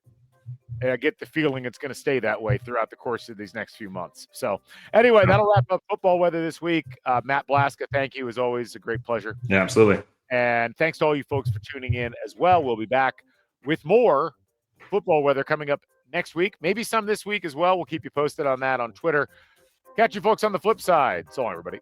S1: I get the feeling it's going to stay that way throughout the course of these next few months. So anyway, that'll wrap up football weather this week. Matt Blaszka, thank you as always. A great pleasure.
S2: Yeah, absolutely.
S1: And thanks to all you folks for tuning in as well. We'll be back with more football weather coming up next week, maybe some this week as well. We'll keep you posted on that on Twitter. Catch you folks on the flip side. So long, everybody.